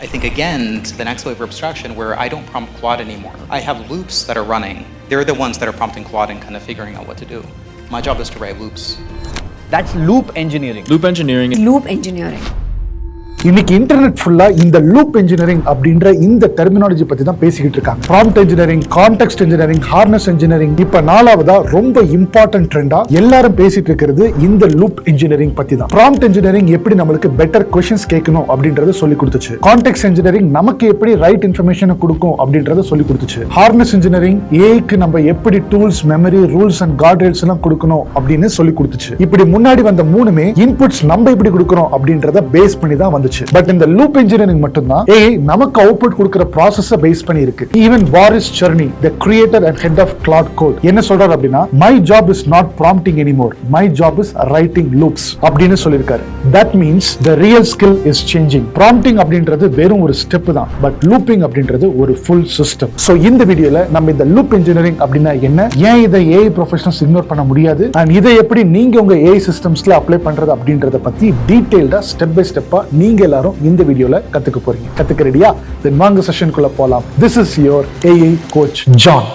I think, again, to the next wave of abstraction where I don't prompt Claude anymore. I have loops that are running. They're the ones that are prompting Claude and kind of figuring out what to do. My job is to write loops. That's loop engineering. Loop engineering. Loop engineering. இன்னைக்கு internet ஃபுல்லா இந்த loop engineering அப்படின்ற இந்த terminology பத்தி தான் பேசிக்கிட்டு இருக்காங்க. Prompt engineering, context engineering, harness engineering, இப்ப நாலாவதா ரொம்ப இம்பார்ட்டன்ட் ட்ரெண்டா எல்லாரும் பேசிட்டு இருக்கிறது இந்த லூப் இன்ஜினியரிங் பத்தி தான். ப்ராம்ப்ட் இன்ஜினியரிங் எப்படி நம்மளுக்கு பெட்டர் கொஸ்டின்ஸ் கேட்கணும் அப்படின்றத சொல்லி கொடுத்துச்சு. கான்டெக்ஸ்ட் இன்ஜினியரிங் நமக்கு எப்படி ரைட் இன்ஃபர்மேஷனை கொடுக்கும் அப்படின்றத சொல்லி கொடுத்துச்சு. ஹார்னஸ் இன்ஜினியரிங் ஏஐக்கு நம்ம எப்படி tools, memory, rules and card rails எல்லாம் கொடுக்கணும் அப்படின்னு சொல்லி கொடுத்துச்சு. இப்படி முன்னாடி வந்த மூணுமே இன்புட்ஸ் நம்ம எப்படி கொடுக்கறோம் அப்படின்றத பேஸ் பண்ணி தான் வந்துச்சு. பட் இந்த லூப் இன்ஜினியரிங் மட்டும்தான் ஏஐ நமக்கு அவுட்புட் கொடுக்கிற ப்ராசஸ பேஸ் பண்ணி இருக்கு. Even Boris Cherny, the creator and head of Claude Code, என்ன சொல்றாரு அப்படின்னா, my job is not prompting anymore, my job is writing loops அப்படின்னு சொல்லிருக்காரு. That means the real skill is changing. Prompting அப்படின்றது வெறும் ஒரு ஸ்டெப் தான், பட் லூப்பிங் அப்படின்றது ஒரு ஃபுல் சிஸ்டம். சோ இந்த வீடியோல நம்ம இந்த லூப் இன்ஜினியரிங் அப்படின்னா என்ன, ஏன் இதை ஏஐ ப்ரொஃபஷனல்ஸ் இக்னோர் பண்ண முடியாது, அண்ட் இதை எப்படி நீங்க உங்க ஏஐ சிஸ்டம்ஸ்ல அப்ளை பண்றது அப்படின்றத பத்தி டீடைல்டா ஸ்டெப் பை ஸ்டெப்பா நீங்க எல்லாரும் இந்த வீடியோல கத்துக்க போறீங்க. கத்துக்க ரெடியா? தென் வாங்க செஷனுக்குள்ள போலாம். This is your AI coach John.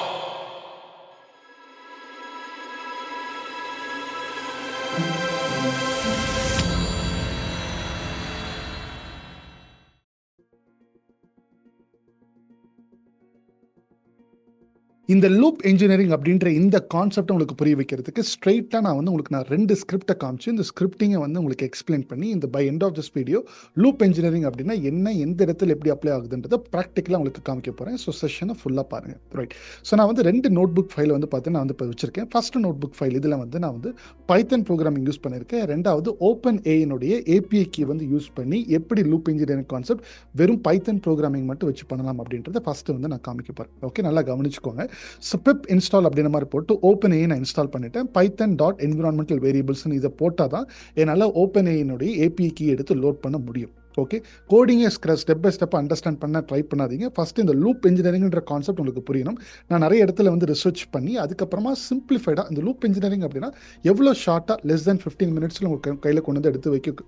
இந்த லூப் இன்ஜினியரிங் அப்படின்ற இந்த கான்செப்ட் உங்களுக்கு புரிய வைக்கிறதுக்கு ஸ்ட்ரெயிட்டா நான் உங்களுக்கு ரெண்டு ஸ்கிரிப்டை காமிச்சு இந்த ஸ்கிரிப்டிங்கை உங்களுக்கு எக்ஸ்பிளைன் பண்ணி இந்த by end of this video loop engineering அப்படின்னா என்ன, எந்த இடத்துல எப்படி அப்ளை ஆகுதுன்றதை ப்ராக்டிக்கலாக உங்களுக்கு காமிக்க போகிறேன். ஸோ செஷனை ஃபுல்லாக பாருங்கள். ரைட். ஸோ நான் ரெண்டு நோட் புக் ஃபைல் பார்த்தீங்கன்னா நான் இப்போ வச்சிருக்கேன். ஃபர்ஸ்ட் நோட் புக் ஃபைல் இதில் நான் பைத்தன் ப்ரோக்ராமிங் யூஸ் பண்ணியிருக்கேன். ரெண்டாவது ஓப்பன் ஏனுடைய ஏபிஐ கீ யூஸ் பண்ணி எப்படி லூப் இன்ஜினியரிங் கான்செப்ட் வெறும் பைத்தன் ப்ரோக்ராமிங் மட்டும் வச்சு பண்ணலாம் அப்படின்றத ஃபர்ஸ்ட் நான் காமிக்க போகிறேன். ஓகே, நல்லா கவனிச்சுக்கோங்க. ஸோ பிப் இன்ஸ்டால் அப்படின்ற மாதிரி போட்டு ஓப்பன் ஏஐ நான் இன்ஸ்டால் பண்ணிட்டேன். பைத்தன் டாட் என்விரான்மெண்டல் வேரியபிள்ஸ்னு இதை போட்டால் தான் என்னால் ஓப்பன் ஏனுடைய ஏபிஐ கீ எடுத்து லோட் பண்ண முடியும். ஓகே, கோடிங்கை ஸ்டெப் பை ஸ்டெப் அண்டர்ஸ்டாண்ட் பண்ண ட்ரை பண்ணாதீங்க. ஃபர்ஸ்ட் இந்த லூப் இன்ஜினியரிங்ன்ற கான்செப்ட் உங்களுக்கு புரியணும். நான் நிறைய இடத்துல ரிசர்ச் பண்ணி அதுக்கப்புறமா சிம்பிளிஃபைடாக இந்த லூப் இன்ஜினியரிங் அப்படின்னா எவ்வளோ ஷார்ட்டாக லெஸ் தென் 15 மினிட்ஸில் உங்களுக்கு கையில் கொண்டு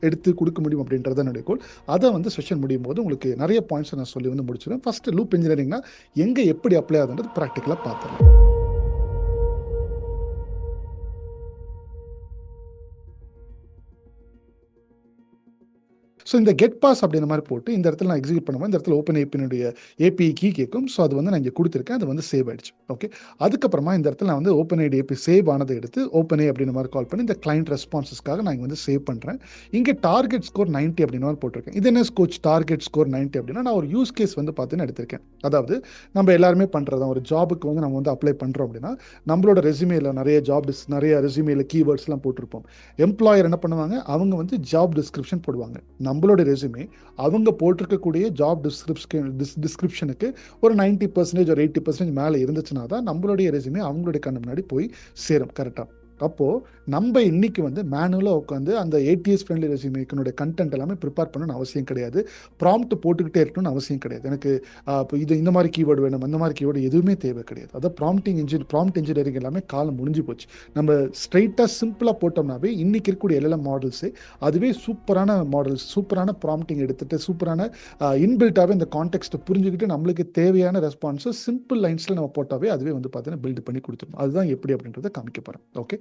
எடுத்து கொடுக்க முடியும் அப்படின்றத என்னுடைய கோல். அதை செஷன் முடியும் போது உங்களுக்கு நிறைய பாயிண்ட்ஸ் நான் சொல்லி முடிச்சிடுவேன். ஃபர்ஸ்ட் லூப் இன்ஜினியரிங்னா எங்கே எப்படி அப்ளை ஆகுதுன்றது ப்ராக்டிக்கலாக பார்த்துடலாம். ஸோ இந்த கெட் பாஸ் அப்படின்ற மாதிரி போட்டு இந்த இடத்துல நான் எக்ஸிக்யூட் பண்ணுவேன். இந்த இடத்துல ஓப்பன் ஏபியினுடைய ஏபிஐ கீ கேட்கும். ஸோ அது நான் இங்கே கொடுத்துருக்கேன். அது சேவ் ஆயிடுச்சு. ஓகே, அதுக்கப்புறமா இந்த இடத்துல நான் ஓப்பன் ஐடி ஏபி சேவ் ஆனதை எடுத்து ஓப்பன் ஏ அப்படின்ற மாதிரி கால் பண்ணி இந்த கிளைண்ட் ரெஸ்பான்சஸ்க்காக நான் இங்கே சேவ் பண்ணுறேன். இங்கே டார்கெட் ஸ்கோர் 90 அப்படின்ற மாதிரி போட்டிருக்கேன். இது என்ன கோச் டார்கெட் ஸ்கோர் 90 அப்படின்னா நான் ஒரு யூஸ் கேஸ் பார்த்தீங்கன்னா எடுத்திருக்கேன். அதாவது நம்ம எல்லாருமே பண்ணுறதா ஒரு ஜாபுக்கு நம்ம அப்ளை பண்ணுறோம் அப்படின்னா நம்மளோட ரெஸ்யூமேல நிறைய ரெஸ்யூமேல கீவேர்ட்ஸ்லாம் போட்டிருப்போம். எம்ப்ளாயர் என்ன பண்ணுவாங்க, அவங்க ஜாப் டிஸ்கிரிப்ஷன் போடுவாங்க. நம்மளோட ரெஸ்யூமே அவங்க போட்டிருக்கக்கூடிய ஜாப் டிஸ்கிரிப்ஷனுக்கு ஒரு 90% ஒரு 80% மேலே இருந்துச்சுன்னா தான் நம்மளுடைய ரெஸ்யூமே அவங்களுடைய கண்ணு முன்னாடி போய் சேரும். கரெக்டாக. அப்போது நம்ம இன்னைக்கு மேனுவலாக உட்காந்து அந்த ATS ஃப்ரெண்ட்லி ரெஸ்யூமேனுடைய கண்டென்ட் எல்லாமே ப்ரிப்பேர் பண்ணணும்னு அவசியம் கிடையாது. ப்ராம்ப்ட் போட்டுக்கிட்டே இருக்கணும்னு அவசியம் கிடையாது. எனக்கு இது இந்த மாதிரி கீவேர்டு வேணும், அந்த மாதிரி கீவேர்டு எதுவுமே தேவை கிடையாது. அதான் ப்ராம்ப்ட் இன்ஜினியரிங் எல்லாமே காலம் முடிஞ்சு போச்சு. நம்ம ஸ்ட்ரைட்டாக சிம்பிளாக போட்டோம்னாவே இன்னைக்கு இருக்கக்கூடிய LLM மாடல்ஸே அதுவே சூப்பரான மாடல்ஸ், சூப்பரான ப்ராம்ப்டிங் எடுத்துகிட்டு சூப்பரான இன்பில்ட்டாகவே இந்த கான்டெக்ஸ்ட்டை புரிஞ்சுக்கிட்டு நம்மளுக்கு தேவையான ரெஸ்பான்ஸை சிம்பிள் லைன்ஸில் நம்ம போட்டாவே அதுவே பார்த்தீங்கன்னா பில்ட் பண்ணி கொடுத்துரும். அதுதான் எப்படி அப்படின்றத காமிக்க போகிறேன். ஓகே,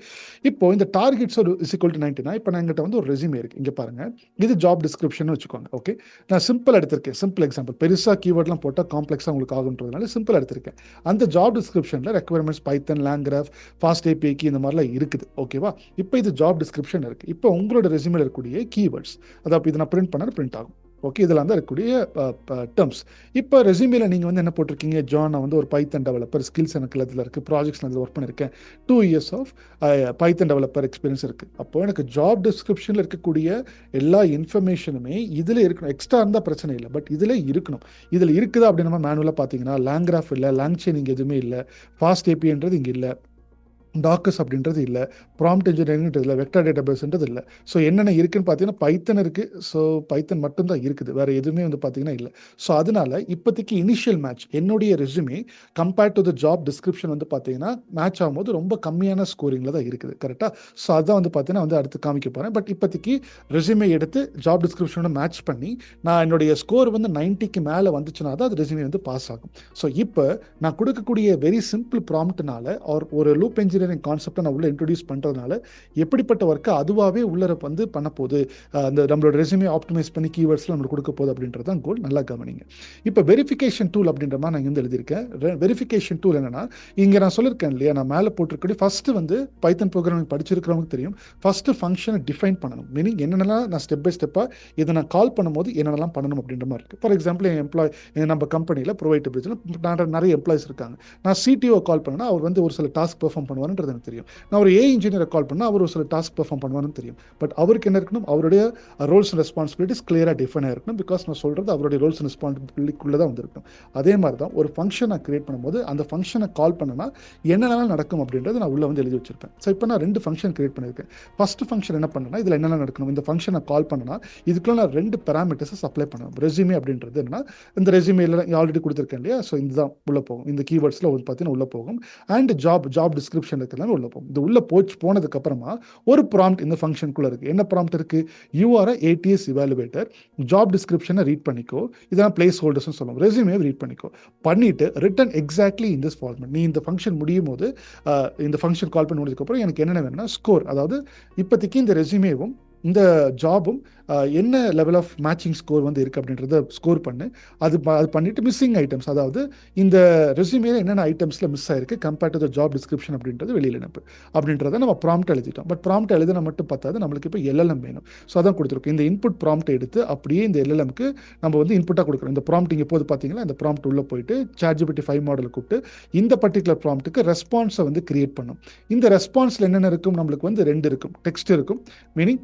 இப்போ இந்த டார்கெட்ஸ் ஒரு = 90னா இப்போ நான் எங்கிட்ட ஒரு ரெஸ்யூமே இருக்கு. இங்கே பாருங்க, இது ஜாப் டிஸ்கிரிப்ஷன் வச்சுக்கோங்க. ஓகே, நான் சிம்பிள் எடுத்திருக்கேன். சிம்பிள் எக்ஸாம்பிள், பெருசாக கீவேர்ட்லாம் போட்டால் காம்ப்ளெக்ஸாக உங்களுக்கு ஆகுன்றதுனால சிம்பிள் எடுத்திருக்கேன். அந்த ஜாப் டிஸ்கிரிப்ஷனில் ரெக்வயர்மெண்ட்ஸ் பைத்தன், லாங்க்ராஃப், ஃபாஸ்ட் API கீ இந்த மாதிரிலாம் இருக்குது. ஓகேவா? இப்போ இது ஜாப் டிஸ்கிரிப்ஷன் இருக்கு. இப்போ உங்களோட ரெஸ்யூமேல இருக்கக்கூடிய கீவேர்ட்ஸ், அதாவது இது நான் பிரிண்ட் பண்ணால் பிரிண்ட் ஆகும். ஓகே, இதெல்லாம் தான் இருக்கக்கூடிய டேர்ம்ஸ். இப்போ ரெஸ்யூமேல நீங்கள் என்ன போட்டிருக்கீங்க, ஜான் நான் ஒரு பைத்தன் டெவலப்பர், ஸ்கில்ஸ் எனக்கு இதில் இருக்குது, ப்ராஜெக்ட்ஸ் நான் இதில் ஒர்க் பண்ணியிருக்கேன், 2 years of Python developer experience இருக்குது. அப்போது எனக்கு ஜாப் டிஸ்கிரிப்ஷனில் இருக்கக்கூடிய எல்லா இன்ஃபர்மேஷனுமே இதில் இருக்கணும். எக்ஸ்ட்ரா இருந்தால் பிரச்சனை இல்லை, பட் இதில் இருக்கணும். இதில் இருக்குதா அப்படின்னு நம்ம மேனுவலாக பார்த்தீங்கன்னா லாங்க்ராஃப் இல்லை, லாங் செயின் இங்கே எதுவுமே இல்லை, ஃபாஸ்ட் APIன்றது இங்கே இல்லை, டாக்கஸ் அப்படின்றது இல்லை, ப்ராம்ப்ட் இன்ஜினியரிங்கிறது இல்லை, வெக்டர் டேட்டாபேஸ்ன்றது இல்லை. ஸோ என்னென்ன இருக்குன்னு பார்த்தீங்கன்னா பைத்தன் இருக்குது. ஸோ பைத்தன் மட்டும்தான் இருக்குது, வேறு எதுவுமே வந்து பார்த்தீங்கன்னா இல்லை. ஸோ அதனால இப்போதைக்கு இனிஷியல் மேட்ச் என்னுடைய resume compared to the job description வந்து பார்த்தீங்கன்னா மேட்ச் ஆகும்போது ரொம்ப கம்மியான ஸ்கோரிங்கில் தான் இருக்குது. கரெக்டாக? ஸோ அதான் வந்து பார்த்தீங்கன்னா வந்து அடுத்து காமிக்க போகிறேன். பட் இப்போதைக்கு ரெஸ்யூமே எடுத்து ஜாப் டிஸ்கிரிப்ஷனோட மேட்ச் பண்ணி நான் என்னுடைய ஸ்கோர் வந்து 90க்கு மேலே வந்துச்சுன்னா தான் அது ரெஸ்யூமே வந்து பாஸ் ஆகும். ஸோ இப்போ நான் கொடுக்கக்கூடிய வெரி சிம்பிள் ப்ராம்ப்ட்னால ஒரு லூப் இன்ஜினியரிங் கான்செப்டை நான் உள்ள இன்ட்ரோடியூஸ் பண்ணுறதுனால எப்படிப்பட்ட ஒர்க்கை அதுவாகவே உள்ள வந்து பண்ண போகுது, அந்த நம்மளோட ரெஸ்யூமே ஆப்டிமைஸ் பண்ணி கீவேர்ட்ஸ்லாம் நம்மளுக்கு கொடுக்க போகுது அப்படின்றது தான் கோல். நல்லா கவனிங்க. இப்போ வெரிஃபிகேஷன் டூல் அப்படின்ற மாதிரி நான் வந்து எழுதியிருக்கேன். வெரிஃபிகேஷன் டூல் என்னன்னா, இங்கே நான் சொல்லியிருக்கேன் இல்லையா, நான் மேலே போட்டிருக்கக்கூடிய ஃபஸ்ட்டு வந்து பைத்தன் ப்ரோக்ராமிங் படிச்சிருக்கிறவங்களுக்கு தெரியும், ஃபஸ்ட்டு ஃபங்க்ஷனை டிஃபைன் பண்ணணும். மீனிங் என்னென்னலாம் நான் ஸ்டெப் பை ஸ்டெப்பாக இதை நான் கால் பண்ணும்போது என்னென்னலாம் பண்ணணும் அப்படின்ற மாதிரி இருக்குது. ஃபார் எக்ஸாம்பிள் நம்ம கம்பெனியில் ப்ரொவைட் பிரிட்ஜில் நிறைய எம்ப்ளாயிஸ் இருக்காங்க. நான் சிடிஓ கால் பண்ணேன்னா அவர் வந்து ஒரு சில டாஸ்க் பெர்ஃபார்ம் பண்ணுவாருன்றது எனக்கு தெரியும். நான் ஒரு இன்ஜினியரை கால் பண்ணால் அவர் ஒரு சில டாஸ்க் பெர்ஃபார்ம் பண்ணுவாருன்னு தெரியும். பட் அவருக்கு என்ன இருக்கணும், அவருடைய ரோல்ஸ் அண்ட் ரெஸ்பான்சிபிலிட்டிஸ் கிளியராக டிஃபைன் ஆகிருக்கணும். பிகாஸ் நான் சொல்கிறது அவருடைய ரோல்ஸ் அண்ட் ரெஸ்பான்சிபிலிட்டிக்குள்ளே தான் வந்திருக்கணும். அதே மாதிரி தான் ஒரு ஃபங்க்ஷனை கிரியேட் பண்ணும்போது அந்த ஃபங்க்ஷனை கால் பண்ணனா என்னென்னலாம் நடக்கும் அப்படின்றது நான் உள்ளே வந்து எழுதி வச்சிருப்பேன். ஸோ இப்போ நான் 2 ஃபங்க்ஷன் கிரியேட் பண்ணியிருக்கேன். ஃபஸ்ட்டு ஃபங்க்ஷன் என்ன பண்ணேன்னா, இதில் என்னென்ன நடக்கணும், இந்த ஃபங்க்ஷனை கால் பண்ணனா இதுக்குள்ள நான் 2 பேராமீட்டர்ஸை சப்ளை பண்ணணும். ரெஸ்யூமே அப்படின்றது என்னன்னா, இந்த ரெஸ்யூமேல ஆல்ரெடி கொடுத்துருக்கேன் இல்லையா, ஸோ இதுதான் உள்ளே போகும். இந்த கீவேர்ட்ஸில் வந்து பார்த்தீங்கன்னா உள்ளே போகும். அண்ட் ஜாப் டிஸ்கிரிப்ஷன் எல்லாமே உள்ளே போகும். இது உள்ளே போனதுக்கு அப்புறமா ஒரு ப்ராம்ப்ட் இந்த ஃபங்க்ஷனுக்குள்ளே இருக்குது. என்ன ப்ராம்ப்ட் இருக்குது, யூஆர் ஏடிஎஸ் இவாலுவேட்டர், ஜாப் டிஸ்கிரிப்ஷனை ரீட் பண்ணிக்கோ, இதெல்லாம் பிளேஸ் ஹோல்டர்ஸ்னு சொல்லுவோம், ரெஸ்யூமே ரீட் பண்ணிக்கோ, பண்ணிட்டு return exactly in this format. நீ இந்த ஃபங்க்ஷன் முடியும் போது இந்த ஃபங்க்ஷன் கால் பண்ணி முடிஞ்சதுக்கப்புறம் எனக்கு என்னென்ன வேணும்னா ஸ்கோர், அதாவது இப்போதைக்கு இந்த ரெஸ்யூமேவும் இந்த ஜாபும் என்ன லெவல் ஆஃப் மேட்சிங் ஸ்கோர் வந்து இருக்குது அப்படின்றத ஸ்கோர் பண்ணு. அது பண்ணிவிட்டு மிஸ்ஸிங் ஐட்டம்ஸ், அதாவது இந்த ரெஸ்யூமேல என்னென்ன ஐட்டம்ஸில் மிஸ் ஆயிருக்கு compared to the job description அப்படின்றது வெளியில் அனுப்பு அப்படின்றத நம்ம ப்ராம்ப்ட் எழுதிட்டோம். பட் ப்ராம்ப்ட் எழுதினா மட்டும் பார்த்தாது, நம்மளுக்கு இப்போ எல்எல்எம் வேணும். ஸோ அதான் கொடுத்துருக்கோம். இந்த இன்புட் ப்ராம்ப்ட் எடுத்து அப்படியே இந்த எல்எல்எம்க்கு நம்ம வந்து இன்புட்டாக கொடுக்குறோம். இந்த ப்ராம்ப்ட் இங்கே போது பார்த்தீங்கன்னா, இந்த ப்ராம்ப்ட் உள்ளே போயிட்டு ChatGPT 5 மாடலை கூப்பிட்டு இந்த பர்டிகுலர் ப்ராம்ப்ட்டுக்கு ரெஸ்பான்ஸை வந்து கிரியேட் பண்ணும். இந்த ரெஸ்பான்ஸில் என்னென்ன இருக்கும், நம்மளுக்கு வந்து 2 இருக்கும். டெக்ஸ்ட் இருக்கும், மீனிங்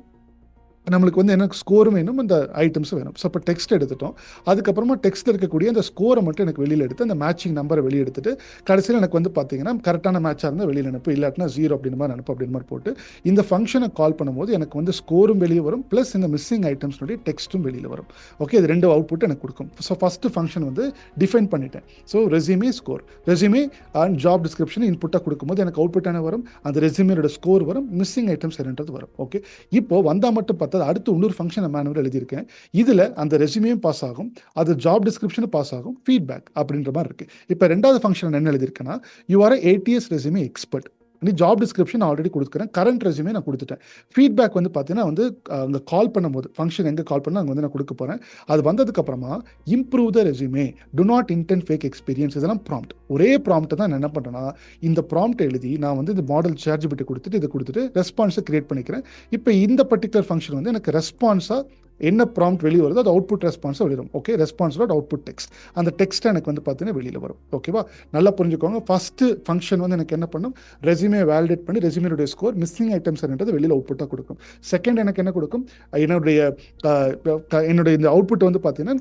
நம்மளுக்கு வந்து என்ன ஸ்கோரும் வேணும், அந்த ஐட்டம்ஸும் வேணும். ஸோ இப்போ டெக்ஸ்ட் எடுத்துட்டோம். அதுக்கப்புறமா டெக்ஸ்ட்டில் இருக்கக்கூடிய அந்த ஸ்கோரை மட்டும் எனக்கு வெளியில் எடுத்து அந்த மேட்சிங் நம்பரை வெளியே எடுத்துட்டு கடைசியில் எனக்கு வந்து பார்த்தீங்கன்னா கரெக்டான மேட்சாக இருந்தால் வெளியில் அனுப்பு, இல்லாட்டினா 0 அப்படின்னு மாதிரி அனுப்பு அப்படின்னு மாதிரி போட்டு இந்த ஃபங்க்ஷனை கால் பண்ணும்போது எனக்கு வந்து ஸ்கோரும் வெளியே வரும், ப்ளஸ் இந்த மிஸ்ஸிங் ஐட்டம்ஸ்னுடைய டெக்ஸ்ட்டும் வெளியில் வரும். ஓகே, இது 2 அவுட்புட் எனக்கு கொடுக்கும். ஸோ ஃபஸ்ட்டு ஃபங்க்ஷன் வந்து டிஃபைன் பண்ணிட்டேன். So resume score, resume and job description இன்புட்டாக கொடுக்கும்போது எனக்கு அவுட்புட் என்ன வரும், அந்த ரெஸ்யூமேயோட ஸ்கோர் வரும், மிஸ்ஸிங் ஐட்டம்ஸ் என்னன்றது வரும். ஓகே, இப்போ வந்தால் மட்டும் பார்த்தா அடுத்து இன்னொரு ஃபங்க்ஷன் மேனுவல் எழுதியிருக்கேன். இதில் அந்த ரெஸ்யூமேயும் பாஸ் ஆகும், அது ஜாப் டிஸ்கிரிப்ஷனும் பாஸ் ஆகும், ஃபீட்பேக் அப்படின்ற மாதிரி இருக்குது. இப்போ 2வது ஃபங்க்ஷன் என்ன எழுதியிருக்கேன்னா, you are ATS resume expert. நீ ஜாப் டிஸ்கிரிப்ஷன் ஆல்ரெடி கொடுத்துக்கிறேன், கரண்ட் ரெஸ்யூமே நான் கொடுத்துட்டேன். ஃபீட்பேக் வந்து பார்த்தீங்கன்னா வந்து அங்கே கால் பண்ணும்போது ஃபங்க்ஷன் எங்கே கால் பண்ணால் அங்கே வந்து நான் கொடுக்க போகிறேன். அது வந்ததுக்கப்புறமா improve the resume, to not intend fake experience, இதெல்லாம் ப்ராம்ப்ட். ஒரே ப்ராம்ப்ட் தான் நான் என்ன பண்ணுறேன்னா, இந்த ப்ராம்ப்ட் எழுதி நான் வந்து இந்த மாடல் ChatGPT கொடுத்துட்டு இதை கொடுத்துட்டு ரெஸ்பான்ஸை கிரியேட் பண்ணிக்கிறேன். இப்போ இந்த பர்டிகுலர் ஃபங்க்ஷன் வந்து எனக்கு ரெஸ்பான்ஸாக என்ன ப்ராம்ப்ட் வெளியே வருதோ அது அவுட்புட் ரெஸ்பான்ஸாக வெளியிடும். Okay, response dot output text, அந்த டெக்ஸ்ட் எனக்கு வந்து பார்த்தீங்கன்னா வெளியில் வரும். ஓகேவா, நல்லா புரிஞ்சுக்கோங்க. ஃபஸ்ட்டு ஃபங்க்ஷன் வந்து எனக்கு என்ன பண்ணும், ரெஸ்யூமே வேலிடேட் பண்ணி ரெஸ்யூமேனுடைய ஸ்கோர், மிஸ்ஸிங் ஐட்டம்ஸ் என்னன்றது வெளியில் அவுட்புட்டாக கொடுக்கும். செகண்ட் எனக்கு என்ன கொடுக்கும், என்னுடைய இந்த அவுட்புட் வந்து பார்த்தீங்கன்னா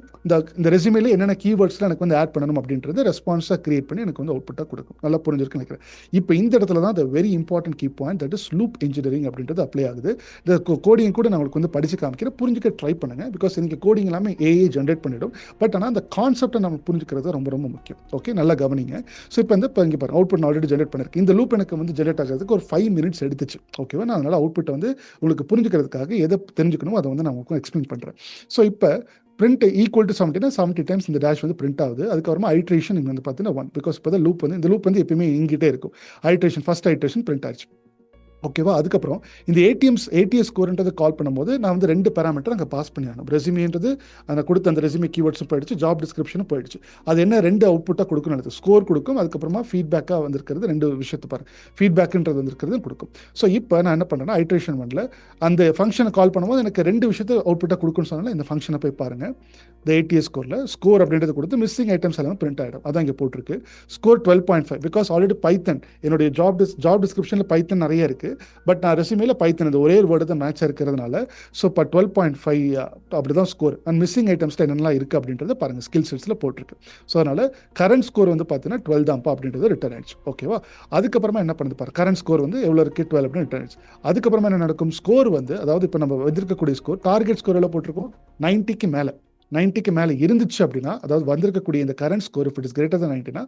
இந்த ரெஸ்யூமேல என்னென்ன கீவேர்ட்ஸ்லாம் எனக்கு வந்து ஆட் பண்ணணும் அப்படின்றது ரெஸ்பான்ஸாக கிரியேட் பண்ணி எனக்கு வந்து அவுட்புட்டாக கொடுக்கும். நல்லா புரிஞ்சிருக்குன்னு நினைக்கிறேன். இப்போ இந்த இடத்துல தான் very important key point, that is loop engineering அப்படின்றது அப்ளை ஆகுது. இந்த கோடிங் கூட நான் உங்களுக்கு வந்து படிச்சு காமிக்கிறேன், புரிஞ்சுக்க ட்ரை பண்ணுங்க. பிகாஸ் இன்னைக்கு கோடிங் எல்லாமே ஏஐ ஜென்ரேட் பண்ணிடும். பட் ஆனால் அந்த கான்செப்டை நம்ம புரிஞ்சுக்கிறது ரொம்ப ரொம்ப முக்கியம். ஓகே, நல்லா கவனிங்க. ஸோ இப்போ இங்கே பாருங்க, அவுட்புட் நான் ஆல்ரெடி ஜென்ரேட் பண்ணியிருக்கேன். இந்த லூப் எனக்கு வந்து ஜென்ரேட் ஆகிறதுக்கு ஒரு 5 மினிட்ஸ் எடுத்துச்சு. ஓகேவா, நான் அதனால் அவுட்புட்டை வந்து உங்களுக்கு புரிஞ்சுக்கிறதுக்காக எதை தெரிஞ்சுக்கணும் அதை வந்து நான் உங்களுக்கு எக்ஸ்பிளைன் பண்ணுறேன். ஸோ இப்போ print ஈக்குவல் டு 70 டைம்ஸ் இந்த டேஷ் வந்து பிரிண்ட் ஆகுது. அதுக்கப்புறமா ஐட்ரேஷன் இங்கே வந்து பார்த்தீங்கன்னா 1, பிகாஸ் இப்போ தான் லூப் வந்து இந்த லூப் வந்து எப்பயுமே இங்கிட்டே இருக்கும். ஐட்ரேஷன் ஃபர்ஸ்ட் ஐட்ரேஷன் பிரிண்ட் ஆயிடுச்சு. ஓகேவா, அதுக்கப்புறம் இந்த ஏடிஎஸ் ஸ்கோர்ன்றது கால் பண்ணும்போது நான் வந்து 2 பேராமீட்டர் அங்கே பாஸ் பண்ணிடணும். ரெஸ்யூமேன்றது அந்த கொடுத்த அந்த ரெஸ்யூமே கீவேர்ட்ஸும் போயிடுச்சு, ஜாப் டிஸ்கிரிப்ஷனும் போயிடுச்சு. அது என்ன 2 அவுட்புட்டாக கொடுக்கணும், ஸ்கோர் கொடுக்கும், அதுக்கப்புறமா ஃபீட்பேக்காக வந்திருக்கிறது 2 விஷயத்தை பாருங்க, ஃபீட்பேக்குன்றது வந்திருக்கிறது கொடுக்கும். ஸோ இப்போ நான் என்ன பண்ணுறேன்னா, ஐட்ரேஷன் 1ல அந்த ஃபங்க்ஷனை கால் பண்ணும்போது எனக்கு 2 விஷயத்தை அவுட்புட்டாக கொடுக்குன்னு சொன்னால இந்த ஃபங்க்ஷனை போய் பாருங்கள். இந்த ஏடிஎஸ் ஸ்கோரில் ஸ்கோர் அப்படின்றது கொடுத்து மிஸ்ஸிங் ஐட்டம்ஸ் எல்லாமே பிரிண்ட் ஆகிடும். அதான் இங்கே போட்டிருக்கு. ஸ்கோர் 12.5, பிகாஸ் ஆல்ரெடி பைத்தன் என்னுடைய ஜாப் டிஸ்கிரிப்ஷனில் பைத்தன் நிறைய இருக்குது. இருக்குது. பட் நான் ரெஸ்யூமேல பைத்தன் இந்த ஒரே ஒரு வேர்டு தான் மேட்சாக இருக்கிறதுனால ஸோ இப்போ 12.5 அப்படி தான் ஸ்கோர். அண்ட் மிஸ்ஸிங் ஐட்டம்ஸில் என்னெல்லாம் இருக்குது அப்படின்றத பாருங்கள், ஸ்கில் செட்ஸில் போட்டிருக்கு. ஸோ அதனால் கரண்ட் ஸ்கோர் வந்து பார்த்தீங்கன்னா 12 தான்ப்பா அப்படின்றது ரிட்டர்ன் ஆயிடுச்சு. ஓகேவா? அதுக்கப்புறமா என்ன பண்ணுது பாரு, கரண்ட் ஸ்கோர் வந்து எவ்வளோ இருக்குது 12 அப்படின்னு ரிட்டர்ன் ஆயிடுச்சு. அதுக்கப்புறமா என்ன நடக்கும், ஸ்கோர் வந்து அதாவது இப்போ நம்ம வந்திருக்கக்கூடிய ஸ்கோர் டார்கெட் ஸ்கோர் எவ்வளோ போட்டிருக்கோம், 90க்கு மேலே. 90க்கு மேலே இருந்துச்சு அப்படின்னா, அதாவது வந்திருக்கக்கூடிய இந்த current score if it is greater than 90னா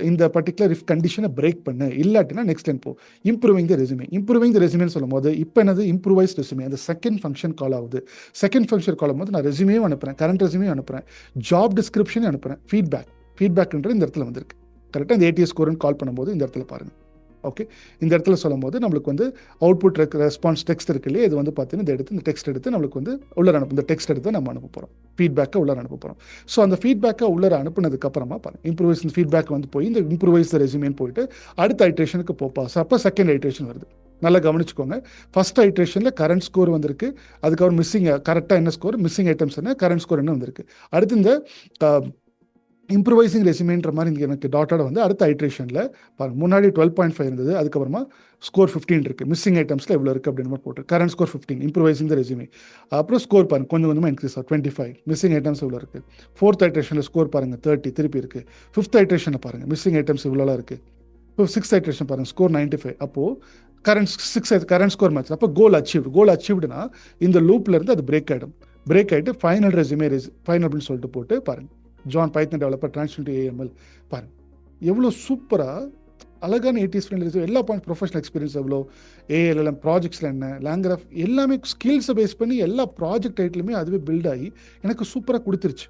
இந்த பர்டிகுலர் இஃப் கண்டிஷனை பிரேக் பண்ணு, இல்லாட்டினா நெக்ஸ்ட் லைன் போ. Improving the resume. Improving the ரெஸ்யூமேன்னு சொல்லும் போது இப்போ என்னது இம்ப்ரூவைஸ் ரெஸ்யூமே, அந்த செகண்ட் ஃபங்க்ஷன் கால் ஆகுது. செகண்ட் ஃபங்க்ஷன் கால் ஆகும்போது நான் ரெஸ்யூமையும் அனுப்புகிறேன், கரண்ட் ரெஸ்யூமையும் அனுப்புகிறேன், ஜாப் டிஸ்கிரிப்ஷனையும் அனுப்புகிறேன், ஃபீட்பேக்ன்றது இந்த இடத்துல வந்திருக்கு. கரெக்டாக இந்த ஏடிஎஸ் ஸ்கோர்னு கால் பண்ணும்போது இந்த இடத்துல பாருங்கள். ஓகே, இந்த இடத்துல சொல்லும் போது நம்மளுக்கு வந்து அவுட்புட் ரெஸ்பான்ஸ் டெக்ஸ்ட் இருக்கு இல்லையா, இது வந்து பார்த்தீங்கன்னா இந்த டெக்ஸ்ட் எடுத்து நம்மளுக்கு வந்து உள்ளே அனுப்பு, இந்த டெக்ஸ்ட் எடுத்து நம்ம அனுப்ப போகிறோம், ஃபீட்பேக்கை உள்ளே அனுப்ப போகிறோம். ஸோ அந்த ஃபீட்பேக்கை உள்ளே அனுப்புனதுக்கு அப்புறமா பாருங்கள், இம்ப்ரூவைஸ் ஃபீட்பேக் வந்து போய் இந்த இம்ப்ரூவைஸ் ரெஸ்யூமேன்னு போயிட்டு அடுத்த ஐட்ரேஷனுக்கு போப்பா. அப்போ செகண்ட் ஐட்ரேஷன் வருது. நல்லா கவனிச்சுக்கோங்க. ஃபர்ஸ்ட் ஐட்ரேஷனில் கரண்ட் ஸ்கோர் வந்திருக்கு, அதுக்கப்புறம் மிஸ்ஸிங் கரெக்டாக என்ன ஸ்கோர், மிஸ்ஸிங் ஐட்டம்ஸ் என்ன, கரண்ட் ஸ்கோர் என்ன வந்திருக்கு. அடுத்து இந்த இம்ப்ரூவைசிங் ரெஸ்யூமேன்ற மாதிரி இங்கே எனக்கு டாட்டோட வந்து அடுத்த ஐட்ரேஷனில் பாருங்கள், முன்னாடி 12.5 இருந்தது, அதுக்கப்புறமா ஸ்கோர் 15 இருக்குது, மிஸ்ஸிங் ஐட்டம்ஸில் எவ்வளோ இருக்குது அப்படின்னு மாதிரி போட்டு கரண்ட் ஸ்கோர் 15, இம்ப்ரூவைசிங் த ரெஸ்யூமே. அப்புறம் ஸ்கோர் பாருங்கள் கொஞ்சம் கொஞ்சமாக இன்க்ரீஸ் ஆகும், 25, மிஸ்ஸிங் ஐட்டம்ஸ் எவ்வளோ இருக்குது. ஃபோர்த் ஐட்ரேஷனில் ஸ்கோர் பாருங்கள் 30 திருப்பி இருக்குது. ஃபிஃப்த் ஐட்ரேஷனில் பாருங்கள் மிஸ்ஸிங் ஐட்டம்ஸ் இவ்வளோலாம் இருக்குது. இப்போ சிக்ஸ்த் ஐட்ரேஷன் பாருங்கள் ஸ்கோர் 95. அப்போது கரண்ட் ஸ்கோர் மேட்ச். அப்போ கோல் அச்சீவ்டுனா இந்த லூப்லேருந்து அது பிரேக் ஆகிட்டு ஃபைனல் ரெஸ்யூமே ஃபைனல் அப்படின்னு சொல்லிட்டு போட்டு பாருங்கள், John Python developer transfer to AML. பாருங்கள் எவ்வளோ சூப்பராக அழகான ஏடிஎஸ் ஃப்ரெண்ட்லி எல்லா பாயிண்ட், ப்ரொஃபஷனல் எக்ஸ்பீரியன்ஸ் எவ்வளோ, ஏஎல்எம் ப்ராஜெக்ட்ஸில் என்ன, லேங்கிராஃப் எல்லாமே ஸ்கில்ஸை பேஸ் பண்ணி எல்லா ப்ராஜெக்ட் டைட்டிலுமே அதுவே பில்ட் ஆகி எனக்கு சூப்பராக கொடுத்துருச்சு.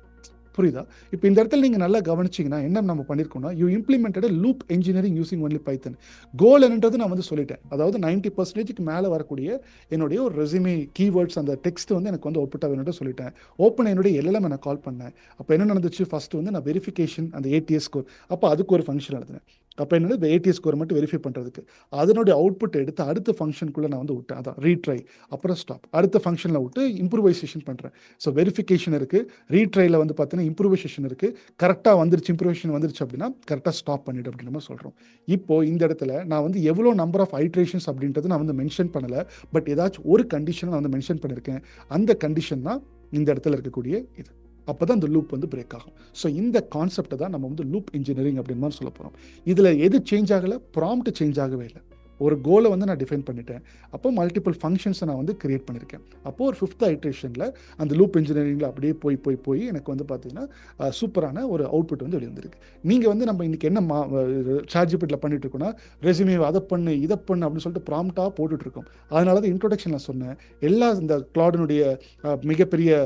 புரியுதா? இப்போ இந்த இடத்துல நீங்கள் நல்லா கவனிச்சிங்கன்னா என்ன நம்ம பண்ணியிருக்கோம்னா, you implemented loop engineering using only Python. Goal என்னன்றது நான் வந்து சொல்லிட்டேன், அதாவது 90%க்கு மேலே வரக்கூடிய என்னுடைய ஒரு ரெஸ்யூமே கீவேர்ட்ஸ் அந்த டெக்ஸ்ட் வந்து எனக்கு வந்து அவுட்புட்டாக வேணும்னு சொல்லிட்டேன். ஓப்பன் என்னுடைய எல்எல்எம் நான் கால் பண்ணேன். அப்போ என்ன நடந்துச்சு, ஃபஸ்ட்டு வந்து நான் வெரிஃபிகேஷன் அந்த ஏடிஎஸ் ஸ்கோர், அப்போ அதுக்கு ஒரு ஃபங்க்ஷன் எழுதுனேன். அப்போ என்னது இந்த ஏடிஎஸ் ஸ்கோர் மட்டும் வெரிஃபை பண்ணுறதுக்கு அதனுடைய அவுட்புட் எடுத்து அடுத்த ஃபங்க்ஷனுக்குள்ளே நான் வந்து விட்டேன், அதான் ரீட்ரை, அப்புறம் ஸ்டாப், அடுத்த ஃபங்க்ஷனில் விட்டு இம்ப்ரூவைசேஷன் பண்ணுறேன். ஸோ வெரிஃபிகேஷன் இருக்குது, ரீட்ரையில் வந்து பார்த்தீங்கன்னா இம்ப்ரூவைசேஷன் இருக்குது, கரெக்டாக வந்துருச்சு, இம்ப்ரூவேஷன் வந்துருச்சு அப்படின்னா கரெக்டாக ஸ்டாப் பண்ணிவிடு அப்படின்ற மாதிரி சொல்கிறோம். இப்போது இந்த இடத்துல நான் வந்து எவ்வளோ நம்பர் ஆஃப் ஐட்ரேஷன்ஸ் அப்படின்றது நான் வந்து மென்ஷன் பண்ணலை, பட் ஏதாச்சும் ஒரு கண்டிஷனை நான் வந்து மென்ஷன் பண்ணியிருக்கேன். அந்த கண்டிஷன் தான் இந்த இடத்துல இருக்கக்கூடிய இது. அப்போ தான் இந்த லூப் வந்து பிரேக் ஆகும். ஸோ இந்த கான்செப்டை தான் நம்ம வந்து லூப் இன்ஜினியரிங் அப்படின்னு மாதிரி சொல்ல போகிறோம். இதில் எது சேஞ்ச் ஆகலை, ப்ராம்ப்ட் சேஞ்ச் ஆகவே இல்லை. ஒரு கோலை வந்து நான் டிஃபைன் பண்ணிட்டேன், அப்போ மல்டிபிள் ஃபங்க்ஷன்ஸை நான் வந்து கிரியேட் பண்ணியிருக்கேன். அப்போது ஒரு ஃபிஃப்த் ஐட்ரேஷனில் அந்த லூப் இன்ஜினியரிங்கில் அப்படியே போய் எனக்கு வந்து பார்த்தீங்கன்னா சூப்பரான ஒரு அவுட்புட் வந்து வெளிவந்திருக்கு. நீங்கள் வந்து நம்ம இன்றைக்கி என்ன சாட்ஜிபிட்டில் பண்ணிட்டு இருக்கோம்னா, ரெஸ்யூமே அதை பண்ணு இதை பண்ணு அப்படின்னு சொல்லிட்டு ப்ராம்ப்டாக போட்டுட்ருக்கோம். அதனால தான் இன்ட்ரோடக்ஷனில் சொன்னேன், எல்லா இந்த கிளாடினுடைய மிகப்பெரிய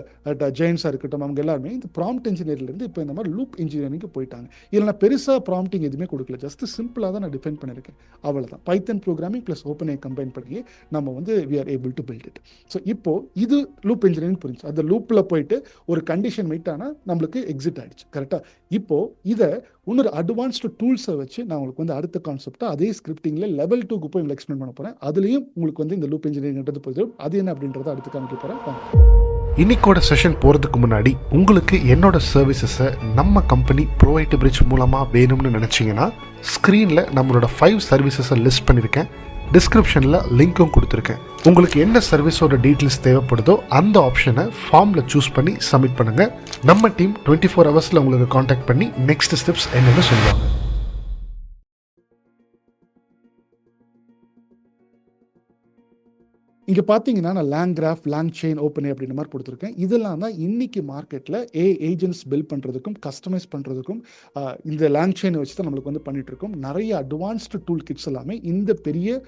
ஜெயின்ஸாக இருக்கட்டும், அவங்க எல்லாருமே இந்த ப்ராம்ப்ட் இன்ஜினியரிங்லேருந்து இப்போ இந்த மாதிரி லூப் இன்ஜினியரிங்க்கு போயிட்டாங்க. இதில் நான் பெருசாக ப்ராம்ப்டிங் எதுவுமே கொடுக்கல, ஜஸ்ட் சிம்பிளாக தான் நான் டிஃபைன் பண்ணியிருக்கேன், அவ்வளோதான். பைத்தன் ப்ரோக்ராமிங் ப்ளஸ் ஓப்பனை கம்பைன் பண்ணி நம்ம வந்து we are able to build it. So இப்போது இது லூப் இன்ஜினியரிங் புரிஞ்சு, அந்த லூப்பில் போயிட்டு ஒரு கண்டிஷன் மீட் ஆனால் நம்மளுக்கு எக்ஸிட் ஆகிடுச்சு. கரெக்டாக? இப்போது இதை இன்னொரு அட்வான்ஸ்டு டூல்ஸை வச்சு நான் உங்களுக்கு வந்து அடுத்த கான்செப்டாக அதே ஸ்கிரிப்டிங்கில் லெவல் 2க்கு போய் எக்ஸ்பிளைன் பண்ண போகிறேன். அதுலேயும் உங்களுக்கு வந்து இந்த லூப் இன்ஜினியரிங்ன்றது போய் அது என்ன அப்படின்றத அடுத்து காமிக்க போகிறேன். இன்னைக்கோட செஷன் போகிறதுக்கு முன்னாடி உங்களுக்கு என்னோட சர்வீசஸை நம்ம கம்பெனி ப்ரோவைட் பிரிட்ஜ் மூலமாக வேணும்னு நினச்சிங்கன்னா ஸ்க்ரீனில் நம்மளோட 5 சர்வீசஸை லிஸ்ட் பண்ணியிருக்கேன், டிஸ்கிரிப்ஷனில் லிங்க்கும் கொடுத்துருக்கேன். உங்களுக்கு என்ன சர்வீஸோட டீட்டெயில்ஸ் தேவைப்படுதோ அந்த ஆப்ஷனை ஃபார்மில் சூஸ் பண்ணி சப்மிட் பண்ணுங்கள். நம்ம டீம் 24 ஹவர்ஸில் உங்களுக்கு காண்டாக்ட் பண்ணி நெக்ஸ்ட் ஸ்டெப்ஸ் என்னென்னு சொல்லுவாங்க. இங்கே பார்த்தீங்கன்னா நான் லேங்கிராஃப், லாங்செயின், ஓப்பனே அப்படின்ற மாதிரி கொடுத்துருக்கேன். இதெல்லாம் தான் இன்றைக்கி மார்க்கெட்டில் ஏஜென்ட்ஸ் பில்ட் பண்ணுறதுக்கும் கஸ்டமைஸ் பண்ணுறதுக்கும் இந்த லாங்செயினை வச்சு தான் நம்மளுக்கு வந்து பண்ணிகிட்ருக்கோம். நிறைய அட்வான்ஸ்டு டூல் கிட்ஸ் எல்லாமே இந்த பெரிய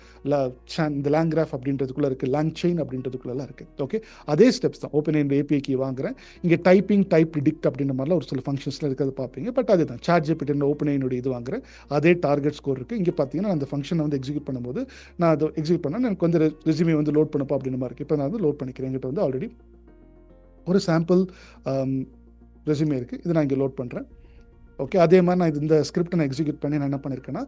இந்த லேங்கிராஃப் அப்படின்றதுக்குள்ளே இருக்குது, லாங்செயின் அப்படின்றதுக்குள்ளெல்லாம் இருக்குது. ஓகே, அதே ஸ்டெப்ஸ் தான். ஓப்பனே ஏபிஐக்கு வாங்குகிறேன், இங்கே டைப்பிங் ப்ரிடிக்ட் அப்படின்ற மாதிரிலாம் ஒரு சில ஃபங்க்ஷன்ஸில் இருக்கிறது பார்ப்பீங்க. பட் அதுதான் சாட்ஜிபிட்டி ஓப்பனேனுடைய இது வாங்குகிறேன், அதே டார்கெட் ஸ்கோர் இருக்குது. இங்கே பார்த்தீங்கன்னா அந்த ஃபங்க்ஷனை வந்து எக்ஸிக்யூட் பண்ணும்போது நான் அதை எக்ஸிக்யூட் பண்ணால் எனக்கு வந்து ரெஸ்யூமே வந்து லோட் பண்ணப்போ அப்படின்ற மாதிரி இருக்குது. இப்போ நான் வந்து லோட் பண்ணிக்கிறேன். என்கிட்ட வந்து ஆல்ரெடி ஒரு சாம்பிள் ரெஸ்யூமே இருக்குது, இதை நான் இங்கே லோட் பண்ணுறேன். ஓகே, அதே மாதிரி நான் இந்த ஸ்கிரிப்டை நான் எக்ஸிக்யூட் பண்ணி நான் என்ன பண்ணியிருக்கேன்னா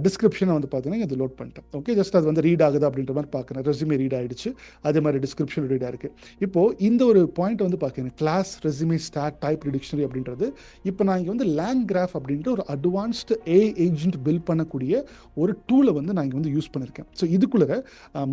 டிஸ்கிரிப்ஷனை வந்து பார்த்தீங்கன்னா இது லோட் பண்ணிட்டேன். ஓகே, ஜஸ்ட் அது வந்து ரீட் ஆகுது அப்படின்ற மாதிரி பார்க்குறேன். ரெஸ்யூமே ரீட் ஆகிடுச்சு, அதே மாதிரி டிஸ்கிரிப்ஷன் ரீட் ஆயிருக்கு. இப்போது இந்த ஒரு பாயிண்ட் வந்து பார்க்குறேன், class resume start type dictionary அப்படின்றது. இப்போ நான் இங்கே வந்து லேங் கிராஃப் அப்படின்ற ஒரு அட்வான்ஸ்டு ஏஜென்ட் பில்ட் பண்ணக்கூடிய ஒரு டூலை வந்து நான் இங்கே வந்து யூஸ் பண்ணியிருக்கேன். ஸோ இதுக்குள்ளே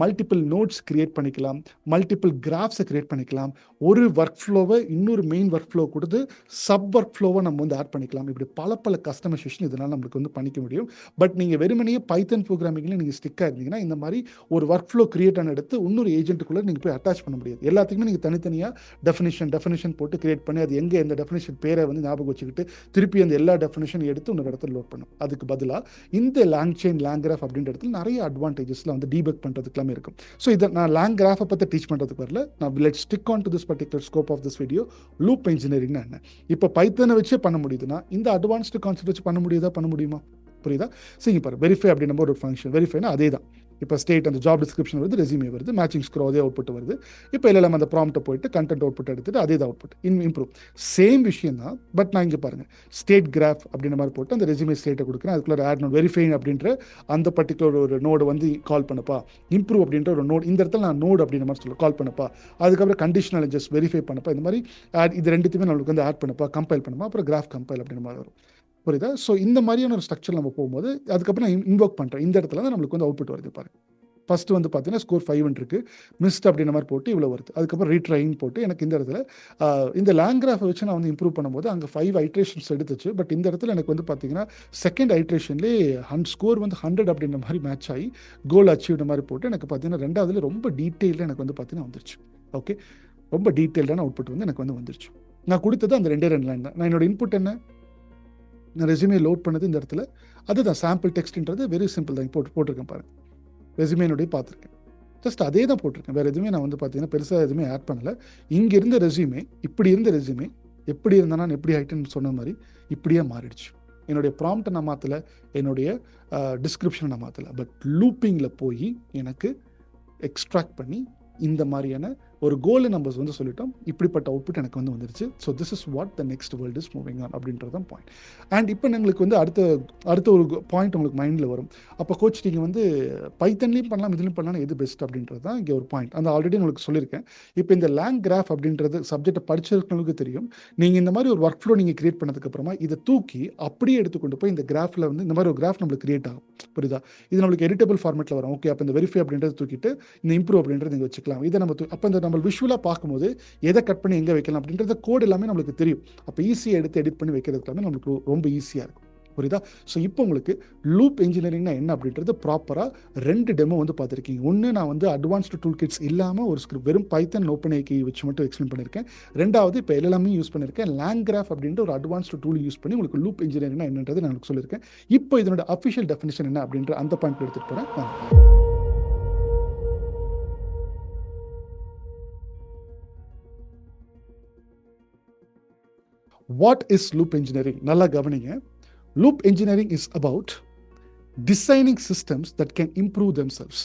மல்டிபிள் நோட்ஸ் கிரியேட் பண்ணிக்கலாம், மல்டிபிள் கிராஃப்ஸை கிரியேட் பண்ணிக்கலாம், ஒரு ஒர்க் ஃப்ளோவை இன்னொரு மெயின் ஒர்க் ஃப்ளோ கொடுத்து சப் ஒர்க் ஃப்ளோவை நம்ம வந்து ஆட் பண்ணிக்கலாம். இப்படி பல கஸ்டமைசேஷன் இதனால் நம்மளுக்கு வந்து பண்ணிக்க முடியும். பட் நீங்கள் வெறுமனையே பைத்தன் ப்ரோக்ராமிங்கில் நீங்கள் ஸ்டிக்காக இருந்தீங்கன்னா இந்த மாதிரி ஒரு ஒர்க் ஃப்ளோ கிரியேட் ஆன எடுத்து இன்னொரு ஏஜென்ட்டுக்குள்ளே நீங்கள் போய் அட்டாச் பண்ண முடியாது. எல்லாத்துக்குமே நீங்கள் தனித்தனியாக டெஃபினிஷன் போட்டு கிரியேட் பண்ணி அது எங்கே எந்த டெஃபினிஷன் பேரை வந்து ஞாபகம் வச்சுக்கிட்டு திருப்பி அந்த எல்லா டெஃபினிஷன் எடுத்து இன்னொரு இடத்துல லோட் பண்ணும். அதுக்கு பதிலாக இந்த லேங் செயின் லேங் கிராஃப் அப்படின்ற இடத்துல நிறைய அட்வான்டேஜஸ்லாம் வந்து டீபக் பண்ணுறதுக்குலாமே இருக்கும். ஸோ இதை நான் லேங் கிராஃபை பற்றி டீச் பண்ணுறதுக்கு வரல. நான் let stick on to this particular scope of this video. Loop இன்ஜினியரிங்னா என்ன? இப்போ பைத்தனை வச்சே பண்ண முடியுதுன்னா இந்த அட்வான்ஸ்டு கான்செப்ட் வச்சு பண்ண முடியுமா? புரியுதா? சரி, பாரு, வெரிஃபை அப்படின்ற ஒரு ஃபங்க்ஷன். வெரிஃபைனா அதே தான். இப்போ ஸ்டேட் அந்த ஜாப் டிஸ்கிரிப்ஷன் வருது, ரெஸ்யூமே வருது, மேட்சிங் ஸ்க்ரோ அதே அவுட்புட் வருது. இப்போ எல்லாம் அந்த ப்ராம்ப்ட்டை போயிட்டு கண்டென்ட் அவுட்புட் எடுத்துட்டு அதே தான் அவுட்புட் இம்ப்ரூவ். சேம் விஷயம் தான். பட் நான் இங்கே பாருங்கள், ஸ்டேட் கிராஃப் அப்படின்ற மாதிரி போட்டு அந்த ரெஸ்யூமே ஸ்டேட்டை கொடுக்குறேன். அதுக்குள்ள ஆட் நோட் வெரிஃபை அப்படின்ற அந்த பர்டிகுலர் ஒரு நோடு வந்து கால் பண்ணப்பா, இம்ப்ரூவ் அப்படின்ற ஒரு நோட் இந்த இடத்துல நான் நோடு அப்படின்ற மாதிரி சொல்ல கால் பண்ணப்பா, அதுக்கப்புறம் கண்டிஷனல் ஜஸ்ட் வெரிஃபை பண்ணப்பா, இந்த மாதிரி இது ரெண்டுத்தையுமே நம்மளுக்கு வந்து ஆட் பண்ணப்பா, கம்பைல் பண்ணப்பா, அப்புறம் கிராஃப் கம்பைல் அப்படின்ற மாதிரி வரும். புரியுதா? ஸோ இந்த மாதிரியான ஒரு ஸ்ட்ரக்சர் நம்ம போகும்போது அதுக்கப்புறம் நான் இன்வோக் பண்ணுறேன். இந்த இடத்துல தான் நம்மளுக்கு வந்து அவுட்புட் வருது பாருங்க. ஃபஸ்ட்டு வந்து பார்த்தீங்கன்னா ஸ்கோர் 5 இருக்குது, மிஸ்ட் அப்படின்ற மாதிரி போட்டு இவ்வளோ வருது. அதுக்கப்புறம் ரீட்ரைன் போட்டு எனக்கு இந்த இடத்துல இந்த லேங் கிராஃபை வச்சு நான் வந்து இம்ப்ரூவ் பண்ணும்போது அங்கே 5 ஐட்ரேஷன்ஸ் எடுத்துச்சு. பட் இந்த இடத்துல எனக்கு வந்து பார்த்தீங்கன்னா செகண்ட் ஐட்ரேஷன்லேயே ஸ்கோர் வந்து 100 அப்படின்ற மாதிரி மேட்ச் ஆகி கோல் அச்சீவ்ட மாதிரி போட்டு எனக்கு பார்த்தீங்கன்னா ரெண்டாவதுல ரொம்ப டீட்டெயிலாக எனக்கு வந்து பார்த்தீங்கன்னா வந்துருச்சு. ஓகே, ரொம்ப டீட்டெயில்டான அவுட்புட் வந்து எனக்கு வந்து வந்துருச்சு. நான் கொடுத்தது அந்த 2 லைன் தான். நான் என்னோட இன்புட் என்ன, நான் ரெஸ்யூமே லோட் பண்ணது இந்த இடத்துல அதுதான் சாம்பிள் டெக்ஸ்ட்ன்றது வெரி சிம்பிள் தான். போட்டிருக்கேன் பாருங்கள், ரெஸ்யூமேனுடைய பார்த்துருக்கேன், ஜஸ்ட் அதே தான் போட்டிருக்கேன். வேறு எதுவுமே நான் வந்து பார்த்தீங்கன்னா பெருசாக எதுவுமே ஆட் பண்ணலை. இங்கே இருந்த ரெஸ்யூமே இப்படி இருந்த ரெஸ்யூமே எப்படி இருந்தானா எப்படி ஆகிட்டுன்னு சொன்ன மாதிரி இப்படியே மாறிடுச்சு. என்னுடைய ப்ராம்ப்டை நான் மாற்றலை, என்னுடைய டிஸ்கிரிப்ஷனை நான் மாற்றலை. பட் லூப்பிங்கில் போய் எனக்கு எக்ஸ்ட்ராக்ட் பண்ணி இந்த மாதிரியான ஒரு கோல் நம்பர்ஸ் வந்து சொல்லிட்டோம். இப்படிப்பட்ட அவுட்புட் எனக்கு வந்து வந்துருச்சு. So this is what the next world is moving on அப்படின்றது தான் பாயிண்ட். அண்ட் இப்போ எங்களுக்கு வந்து அடுத்த ஒரு பாயிண்ட் உங்களுக்கு மைண்டில் வரும். அப்போ கோச் நீங்கள் வந்து பைத்தன்லையும் பண்ணலாம், இதுலையும் பண்ணலாம், எது பெஸ்ட் அப்படின்றது தான் இங்கே ஒரு பாயிண்ட். அந்த ஆல்ரெடி உங்களுக்கு சொல்லியிருக்கேன். இப்போ இந்த லேங் கிராஃப் அப்படின்றது சப்ஜெக்டை படிச்சிருக்கவங்களுக்கு தெரியும். நீங்கள் இந்த மாதிரி ஒரு ஒர்க் ஃப்ளோ நீங்கள் கிரியேட் பண்ணதுக்கப்புறமா இதை தூக்கி அப்படியே எடுத்துக்கொண்டு போய் இந்த கிராஃபில் வந்து இந்த மாதிரி ஒரு கிராஃப் நம்மளுக்கு கிரியேட் ஆகும். புரியுதா? இது நம்மளுக்கு எடிட்டபிள் ஃபார்மேட்டில் வரும். ஓகே, அப்போ இந்த வெரிஃபை அப்படின்றத தூக்கிட்டு இந்த இம்ப்ரூவ் அப்படின்றது நீங்கள் வச்சுக்கலாம். இதை நம்ம அப்போ இந்த நம்ம விஷுவலாக பார்க்கும்போது எதை கட் பண்ணி எங்கே வைக்கலாம் அப்படின்றத கோட் எல்லாமே நம்மளுக்கு தெரியும். அப்போ ஈஸியாக எடுத்து எடிட் பண்ணி வைக்கிறதுக்கு எல்லாமே நம்மளுக்கு ரொம்ப ஈஸியாக இருக்கும். புரியுதா? ஸோ இப்போ உங்களுக்கு லூப் இன்ஜினியரிங்னா என்ன அப்படின்றது ப்ராப்பராக 2 டெமோ வந்து பார்த்துருக்கீங்க. ஒன்று நான் வந்து அட்வான்ஸ்டு டூல் கிட்ஸ் இல்லாமல் ஒரு ஸ்கிரிப்ட் வெறும் பைத்தன் ஓப்பன்ஏஐ வச்சு மட்டும் எக்ஸ்பிளைன் பண்ணியிருக்கேன். ரெண்டாவது இப்போ எல்லாமே யூஸ் பண்ணியிருக்கேன். லேங் கிராஃப் அப்படின்ற ஒரு அட்வான்ஸ்டு டூல் யூஸ் பண்ணி உங்களுக்கு லூப் இன்ஜினியரிங்னா என்னன்றது நான் உங்களுக்கு சொல்லியிருக்கேன். இப்போ இதனோட அஃபிஷியல் டெஃபினிஷன் என்ன அப்படின்ற அந்த பாயிண்ட் எடுத்துகிட்டு போகிறேன். What is loop engineering? நல்லா கவனிங்க. Loop engineering is about designing systems that can improve themselves.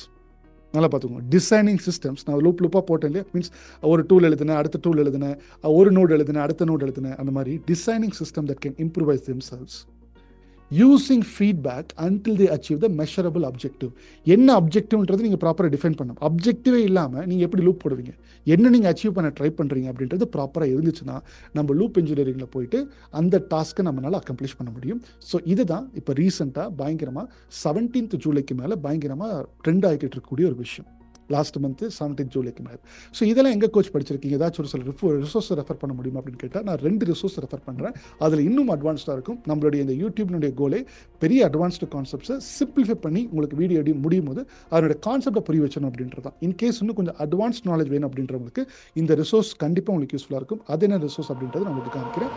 நல்லா பார்த்துக்கோங்க, டிசைனிங் சிஸ்டம்ஸ். நான் லூப்பாக போட்டேன் இல்லையா, மீன்ஸ் ஒரு டூல் எழுதுனேன், அடுத்த டூல் எழுதுனேன், ஒரு நோடு எழுதுனேன், அடுத்த நோடு எழுதுனேன், அந்த மாதிரி designing system that can improvise themselves using feedback until they achieve the measurable objective. என்ன அப்ஜெக்டிவ்ன்றது நீங்கள் ப்ராப்பராக டிஃபைன் பண்ணணும். அப்ஜெக்டிவே இல்லாமல் நீங்கள் எப்படி லூப் போடுவீங்க, என்ன நீங்கள் அச்சீவ் பண்ண ட்ரை பண்ணுறீங்க அப்படின்றது ப்ராப்பராக இருந்துச்சுன்னா நம்ம லூப் இன்ஜினியரிங்கில் போயிட்டு அந்த டாஸ்க்கை நம்மளால் அக்கம்ப்ளிஷ் பண்ண முடியும். ஸோ இதுதான் இப்போ ரீசெண்டாக பயங்கரமாக 17th ஜூலைக்கு மேலே பயங்கரமாக ட்ரெண்ட் ஆகிட்டு இருக்கக்கூடிய ஒரு விஷயம். லாஸ்ட் மந்த்து 17th ஜூலைக்கு மேலே. ஸோ இதெல்லாம் எங்கே கோச் படிச்சிருக்கீங்க, ஏதாச்சும் ஒரு சில ரிசோர்ஸ் ரெஃபர் பண்ண முடியுமா அப்படின்னு கேட்டால் நான் 2 ரிசோர்ஸ் ரெஃபர் பண்ணுறேன். அதில் இன்னும் அட்வான்ஸ்டாக இருக்கும். நம்மளுடைய இந்த யூடியூப்னுடைய கோலே பெரிய அட்வான்ஸ்டு கான்செப்ட்ஸை சிம்பிளிஃபை பண்ணி உங்களுக்கு வீடியோ எடி முடியும் போது அதனுடைய கான்செப்டை புரிய வச்சணும் அப்படின்றது தான். இன்கேஸ் இன்னும் கொஞ்சம் அட்வான்ஸ்ட் நாலேஜ் வேணும் அப்படின்றவங்களுக்கு இந்த ரிசோர்ஸ் கண்டிப்பாக உங்களுக்கு யூஸ்ஃபுல்லாக இருக்கும். அது என்ன ரிசோர்ஸ் அப்படின்றது நான் உங்களுக்கு காமிக்கிறேன்.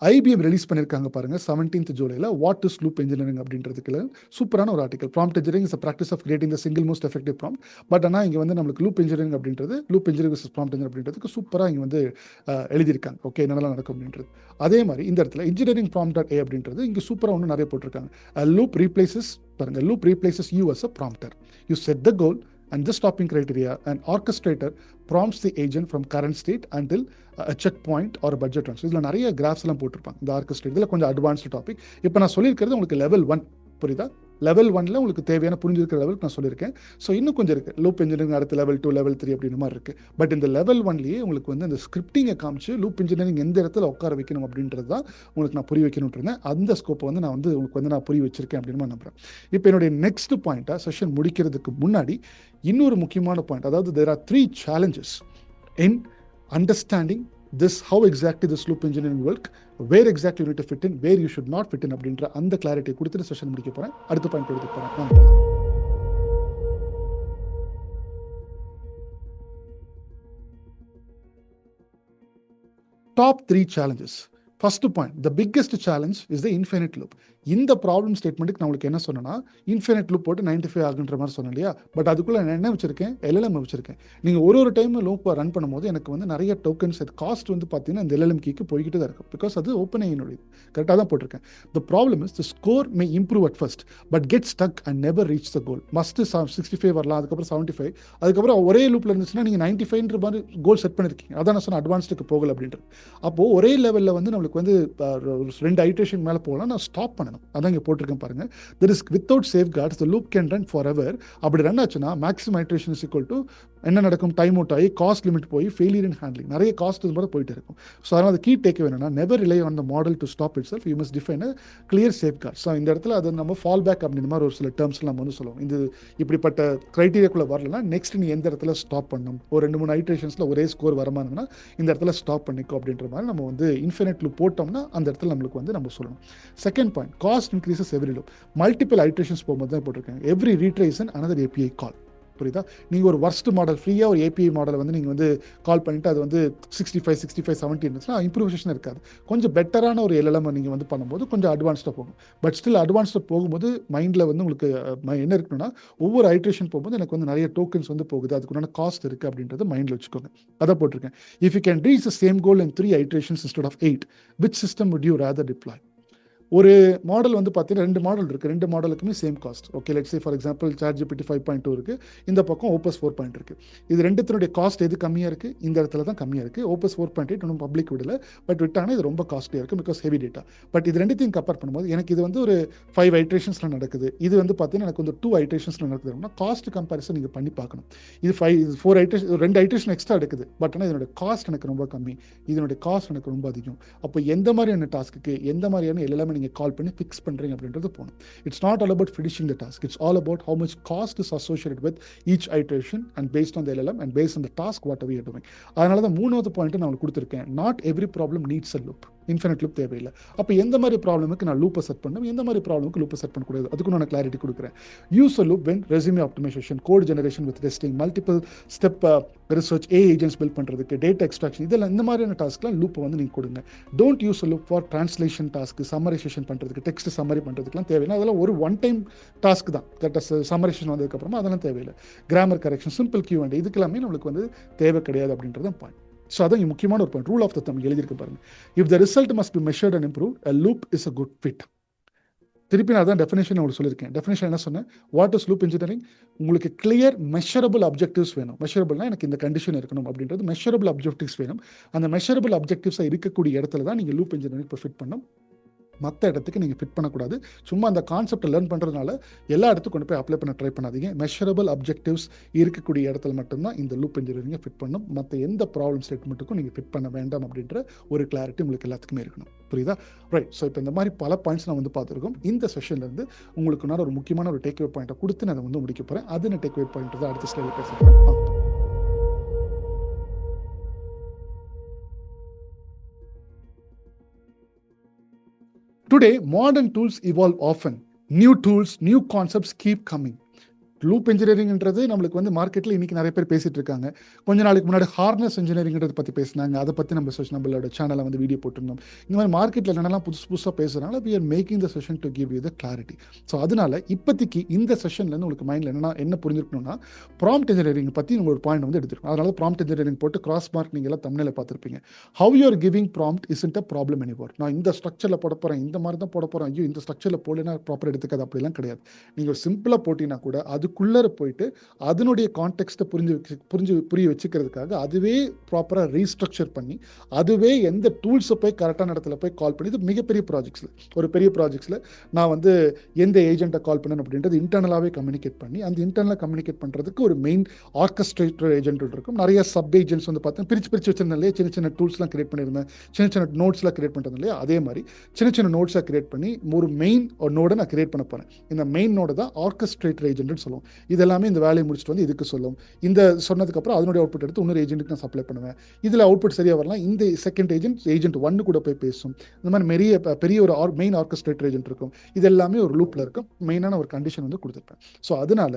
IBM ரிலீஸ் பண்ணியிருக்காங்க பாருங்கள் 17th ஜூலையில். வாட் இஸ் லூப் இன்ஜினியரிங் அப்படின்றதுக்கு சூப்பரான ஒரு article. Prompt engineering is practice of creating the single most effective prompt. But ஆனால் இங்கே வந்து நம்மளுக்கு லூப் இன்ஜினியரிங் அப்படின்றது loop engineering vs prompt engineering அப்படின்றதுக்கு சூப்பராக இங்கே வந்து எழுதியிருக்காங்க. ஓகே, என்னெல்லாம் நடக்கும் அப்படின்றது. அதே மாதிரி இந்த இடத்துல இன்ஜினியரிங் ப்ராம்ப்ட்.a அப்படின்றது இங்கே சூப்பராக ஒன்று நிறைய போட்டிருக்காங்க. லூப் ரீப்ளேசஸ் பாருங்கள், loop replaces you as a prompter. You set the goal And this stopping criteria, an orchestrator prompts the agent from current state until a checkpoint or a budget transfer. இதில் நிறைய graphs எல்லாம் போட்டிருப்பாங்க இந்த orchestrate. இதில் கொஞ்சம் advanced topic. இப்போ நான் சொல்லியிருக்கிறது உங்களுக்கு லெவல் 1, புரியுதா? லெவல் 1ல் உங்களுக்கு தேவையான புரிஞ்சிருக்கிற லெவலுக்கு நான் சொல்லியிருக்கேன். ஸோ இன்னும் கொஞ்சம் இருக்குது. லூப் இன்ஜினியரிங் அடுத்து லெவல் 2, லெவல் 3 அப்படின்ற மாதிரி இருக்குது. பட் இந்த லெவல் 1லேயே உங்களுக்கு வந்து அந்த ஸ்கிரிப்டிங்கை காமிச்சு லூப் இன்ஜினியரிங் எந்த இடத்துல உட்கார வைக்கணும் அப்படின்றது தான் உங்களுக்கு நான் புரிய வைக்கணும்னு இருந்தேன். அந்த ஸ்கோப்பை வந்து நான் வந்து உங்களுக்கு வந்து நான் புரிய வச்சிருக்கேன் அப்படின்னு நான் நம்புகிறேன். இப்போ என்னுடைய நெக்ஸ்ட் பாயிண்ட்டாக செஷன் முடிக்கிறதுக்கு முன்னாடி இன்னொரு முக்கியமான பாயிண்ட், அதாவது there are 3 challenges in understanding this, how exactly this loop engineering work, where exactly you need to fit in, where you should not fit in அப்படின்ற அந்த கிளாரிட்டி கொடுத்துட்டு செஷன் முடிக்க போகிறேன். அடுத்த பாயிண்ட் எடுத்து போகிறேன். Top 3 challenges. First point, the biggest challenge is the infinite loop. இந்த problem ஸ்டேட்மெண்ட்டுக்கு நான் உங்களுக்கு என்ன சொன்னேன்னா, இன்ஃபினிட் லூப் போட்டு 95 ஆகுன்ற மாதிரி சொன்னேன் இல்லையா? பட் அதுக்குள்ளே நான் என்ன வச்சிருக்கேன்? LLM வச்சிருக்கேன். நீங்கள் ஒரு டைம் லூப்பை ரன் பண்ணும்போது எனக்கு வந்து நிறைய டோக்கன்ஸ், அது காஸ்ட் வந்து பார்த்தீங்கன்னா இந்த LLM கீக்கு போய்கிட்டு தான் இருக்கும். பிகாஸ் அது ஓப்பன் ஐனுடைய கரெக்டாக தான் போட்டிருக்கேன். The problem is the score May improve at first but get stuck and never reach the goal. Must 65 வரலாம், அதுக்கப்புறம் 75, அதுக்கப்புறம் ஒரே லூப்பில் இருந்துச்சுன்னா நீங்கள் 95ன்ற மாதிரி கோல் செட் பண்ணியிருக்கீங்க. அதான் நான் சொன்ன அட்வான்ஸ்டுக்கு போகல அப்படின்றது. அப்போது ஒரே லெவலில் வந்து நம்மளுக்கு வந்து 2 ஐட்ரேஷன் மேலே போகலாம், நான் ஸ்டாப் பண்ணணும். அதான் இங்கே போட்டிருக்கேன் பாருங்க. There is without safeguards the loop can run forever. அப்படி ரன் ஆச்சுன்னா maximum iteration is equal to என்ன நடக்கும்? டைம் அவுட் ஆகி காஸ்ட் லிமிட் போய் ஃபெயிலியர் இன் ஹேண்ட்லிங் நிறைய காஸ்ட் இது மாதிரி போயிட்டு இருக்கும். ஸோ அதனால் அது கீ டேக் வேணும்னா never rely on the model to stop it self. You must define a clear safeguard. So இந்த இடத்துல அது நம்ம ஃபால் பேக் அப்படின்ற மாதிரி ஒரு சில டேர்ம்ஸ் நம்ம வந்து சொல்லுவோம். இது இப்படிப்பட்ட கிரைட்டீரியாக்குள்ளே வரலன்னா நெக்ஸ்ட் நீ எந்த இடத்துல ஸ்டாப் பண்ணணும், ஒரு 2-3 ஐட்ரேஷன்ஸில் ஒரே ஸ்கோர் வரமானா இந்த இடத்துல ஸ்டாப் பண்ணிக்கோ அப்படின்ற மாதிரி நம்ம வந்து இன்ஃபினிட் லூப் போட்டோம்னா அந்த இடத்துல நம்மளுக்கு வந்து நம்ம சொல்லணும். Second point, cost increases every loop. Multiple iterations போகும்போது தான் போட்டிருக்காங்க. எவ்ரி ரீட்ரேஷன் அனதர் API கால். புரியுதா? நீங்கள் ஒரு வர்ஸ்ட் மாடல் ஃப்ரீயாக ஒரு API மாடலை வந்து நீங்கள் வந்து கால் பண்ணிவிட்டு அது வந்து 65, 70 இருந்துச்சுன்னா இம்ப்ரூவேஷன் இருக்காது. கொஞ்சம் பெட்டரான ஒரு LLM நீங்கள் வந்து பண்ணும்போது கொஞ்சம் அட்வான்ஸ்டாக போகும். பட் ஸ்டில் அட்வான்ஸ்டாக போகும்போது மைண்டில் வந்து உங்களுக்கு என்ன இருக்குன்னா, ஒவ்வொரு ஐட்ரேஷன் போகும்போது எனக்கு வந்து நிறைய டோக்கன்ஸ் வந்து போகுது, அதுக்குண்டான காஸ்ட் இருக்குது அப்படின்றத மைண்டில் வச்சுக்கோங்க. அதை போட்டிருக்கேன். If you can reach the same goal in 3 iterations instead of 8, which system would you rather deploy? ஒரு மாடல் வந்து பார்த்தீங்கன்னா 2 மாடல் இருக்குது, 2 மாடலுக்குமே same cost. Okay, let's say for example ChatGPT 5.2 இருக்குது, இந்த பக்கம் Opus 4. இருக்குது. இது ரெண்டுத்தினுடைய காஸ்ட் எது கம்மியாக இருக்குது? இந்த இடத்துல தான் கம்மியாக இருக்குது. Opus 4.8 ஒன்றும் பப்ளிக் விடல, பட் விட்டானா இது ரொம்ப காஸ்ட்லியாக இருக்குது பிகாஸ் ஹெவி டேட்டா. பட் இது ரெண்டுத்தையும் கம்பேர் பண்ணும்போது எனக்கு இது வந்து ஒரு 5 ஐட்ரேஷன்ஸில் நடக்குது, இது வந்து பார்த்தீங்கன்னா எனக்கு வந்து 2 ஐட்ரேஷன்ஸில் நடக்குதுன்னா காஸ்ட் கம்பேரிசன் நீங்கள் பண்ணி பார்க்கணும். இது 4 ஐட்ரேஷன், 2 ஐட்ரேஷன் எக்ஸ்ட்ரா எடுக்குது, பட் ஆனால் இதனுடைய காஸ்ட் எனக்கு ரொம்ப கம்மி, இதனுடைய காஸ்ட் எனக்கு ரொம்ப அதிகம். அப்போ எந்த மாதிரியான டாஸ்க்கு எந்த மாதிரியான எல்லாமே நீங்கள் கால் பண்ணி ஃபிக்ஸ் பண்ணுறீங்க அப்படின்றது போகணும். It's not all about finishing the task, it's all about how much cost is associated with each iteration and based on the LLM and based on the task what ever you are doing. அதனால தான் 3வது point நான் கொடுத்துருக்கேன். Not every problem needs a loop. Infinite loop தேவையில்லை. அப்போ எந்த மாதிரி ப்ராப்ளமுக்கு நான் லூப்பை செட் பண்ணணும், எந்த மாதிரி ப்ராப்ளமுக்கு லூப்பை செட் பண்ணக்கூடாது, அதுக்கு நான் கிளாரிட்டி கொடுக்குறேன். Use a loop when resume optimisation, code generation with testing, multiple step research, agents build பண்ணுறதுக்கு, டேட்டா எக்ஸ்ட்ராக்ஷன், இதெல்லாம் இந்த மாதிரியான டாஸ்க்லாம் லூப்பை வந்து நீங்கள் கொடுங்க. Don't use a loop for translation டாஸ்க்கு, சம்மரைசேஷன் பண்ணுறதுக்கு, டெக்ஸ்ட் சம்மரி பண்ணுறதுக்குலாம் தேவையில்லை. அதெல்லாம் ஒரு ஒன் டைம் டாஸ்க் தான். கரெக்டாக சம்மரைசேஷன் வந்ததுக்கப்புறமா அதெல்லாம் தேவையில்லை. கிராமர் கரெக்ஷன், சிம்பிள் Q&A, இதுக்கெல்லாமே நம்மளுக்கு வந்து தேவை கிடையாது அப்படின்றது பாயிண்ட். ஸோ அதான் முக்கியமான ஒரு பாயிண்ட். ரூல் ஆஃப் த தம் எழுதியிருக்கு பாருங்க. If the result must be measured and improve, a loop is a good fit. திருப்பி நான் அதான் டெஃபினேஷன் உங்களுக்கு சொல்லியிருக்கேன். டெஃபினேஷன் என்ன சொன்னேன்? What is loop engineering? உங்களுக்கு கிளியர் மெஷரபிள் அப்ஜெக்டிவ்ஸ் வேணும். மெஷரபிள்னா எனக்கு இந்த கண்டிஷன் இருக்கணும் அப்படின்றது மெஷரபிள் அப்ஜெக்டிவ்ஸ் வேணும். அந்த மெஷரபிள் அப்ஜெக்டிவ்ஸாக இருக்கக்கூடிய இடத்துல தான் நீங்கள் லூப் இன்ஜினியரிங் இப்போ ஃபிட் பண்ணணும். மற்ற இடத்துக்கு நீங்கள் ஃபிட் பண்ணக்கூடாது. சும்மா அந்த கான்செப்டை லேர்ன் பண்ணுறதுனால எல்லா இடத்துக்கும் கொண்டு போய் அப்ளை பண்ண ட்ரை பண்ணாதீங்க. மெஷரபிள் அப்ஜெக்டிவ்ஸ் இருக்கக்கூடிய இடத்துல மட்டும்தான் இந்த லூப் இன்ஜினியரிங்கை ஃபிட் பண்ணணும். மற்ற எந்த ப்ராப்ளம் ஸ்டேட்மெண்ட்டுக்கும் நீங்கள் ஃபிட் பண்ண வேண்டாம் அப்படின்ற ஒரு கிளாரிட்டி உங்களுக்கு எல்லாத்துக்குமே இருக்கணும். புரியுதா? ரைட். ஸோ இப்போ இந்த மாதிரி பல பாயிண்ட்ஸ் நான் வந்து பார்த்துருக்கோம். இந்த செஷன்லேருந்து உங்களுக்கு நான் ஒரு முக்கியமான ஒரு டேக்அவே பாயிண்ட்டை கொடுத்து நான் வந்து முடிக்க போகிறேன். அது நான் டேக்அவே பாயிண்ட் தான் அடுத்த ஸ்லைடில் பேச போகிறேன். Today, modern tools evolve often. New tools, new concepts keep coming. Loop இன்ஜினியரிங்கிறது நம்மளுக்கு வந்து மார்க்கெட்டில் இன்றைக்கி நிறைய பேர் பேசிகிட்டு இருக்காங்க. கொஞ்ச நாளைக்கு முன்னாடி ஹார்னஸ் இன்ஜினியரிங்கிறத பற்றி பேசினாங்க. அதை பற்றி நம்மளோட சேனலில் வந்து வீடியோ போட்டிருந்தோம். இந்த மாதிரி மார்க்கெட்டில் என்னென்னலாம் புதுசாக பேசுகிறாங்க. we are making the session to give you the clarity. So அதனால இப்போதைக்கு இந்த செஷன்லேருந்து உங்களுக்கு மைண்டில் என்ன புரிஞ்சுக்கணும்னா, ப்ராம்ப்ட் இன்ஜினியரிங் பற்றி நீங்கள் ஒரு பாயிண்ட் வந்து எடுத்துருக்கோம். அதனால ப்ராம்ப்ட் இன்ஜினியரிங் போட்டு கிராஸ் மார்க் நீங்கள் எல்லாம் தமிழில் பார்த்துருப்பீங்க. Have you are giving prompt isn't a problem anymore. நான் இந்த ஸ்ட்ரக்சரில் போட போகிறேன், இந்த மாதிரி தான் போட போகிறேன், ஐயோ இந்த ஸ்ட்ரக்சரில் போடலைன்னா ப்ராப்பர் எடுத்துக்காது, அப்படிலாம் கிடையாது. நீங்கள் சிம்பிளாக போட்டிங்கன்னா கூட அது அதுக்குள்ளே போயிட்டு அதனுடைய கான்டெக்ட்டை புரிய வச்சுக்கிறதுக்காக அதுவே ப்ராப்பராக ரீஸ்ட்ரக்சர் பண்ணி அதுவே எந்த டூல்ஸை போய் கரெக்டான இடத்துல போய் கால் பண்ணி, இது மிகப்பெரிய ப்ராஜெக்ட்ஸில் ஒரு பெரிய ப்ராஜெக்ட்ஸில் நான் வந்து எந்த ஏஜென்ட்டை கால் பண்ணணும் அப்படின்றது இன்டர்னலாகவே கம்யூனிகேட் பண்ணி அந்த இன்டர்னலாக கம்யூனிகேட் பண்ணுறதுக்கு ஒரு மெயின் ஆர்கஸ்ட்ரேட்டர் ஏஜென்ட் இருக்கும். நிறைய சப் ஏஜென்ட்ஸ் வந்து பார்த்தீங்கன்னா பிரித்து வச்சிருந்தேன் இல்லையா, சின்ன சின்ன டூல்ஸ்லாம் கிரியேட் பண்ணியிருந்தேன், சின்ன நோட்ஸ்லாம் கிரியேட் பண்ணுறது இல்லையா, அதே மாதிரி சின்ன நோட்ஸாக கிரியேட் பண்ணி ஒரு மெயின் நோடை நான் கிரியேட் பண்ண போகிறேன். இந்த மெயின் நோடு தான் ஆர்கஸ்ட்ரேட்டர் ஏஜென்ட்னு சொல்லுவோம். இதெல்லாமே இந்த வேலையை முடிச்சுட்டு வந்து இதுக்கு சொல்லும். இந்த சொன்னதுக்கப்புறம் அதனுடைய அவுட்புட் எடுத்து இன்னொரு ஏஜென்ட்டுக்கு நான் சப்ளை பண்ணுவேன். இதில் அவுட்புட் சரியாக வரலாம், இந்த செகண்ட் ஏஜென்ட் 1 கூட போய் பேசும். இந்த மாதிரி பெரிய ஒரு மெயின் ஆர்கஸ்ட்ரேட்டர் ஏஜென்ட் இருக்கும். இது எல்லாமே ஒரு லூப்பில் இருக்கும். மெயினான ஒரு கண்டிஷன் வந்து கொடுத்துருப்பேன். ஸோ அதனால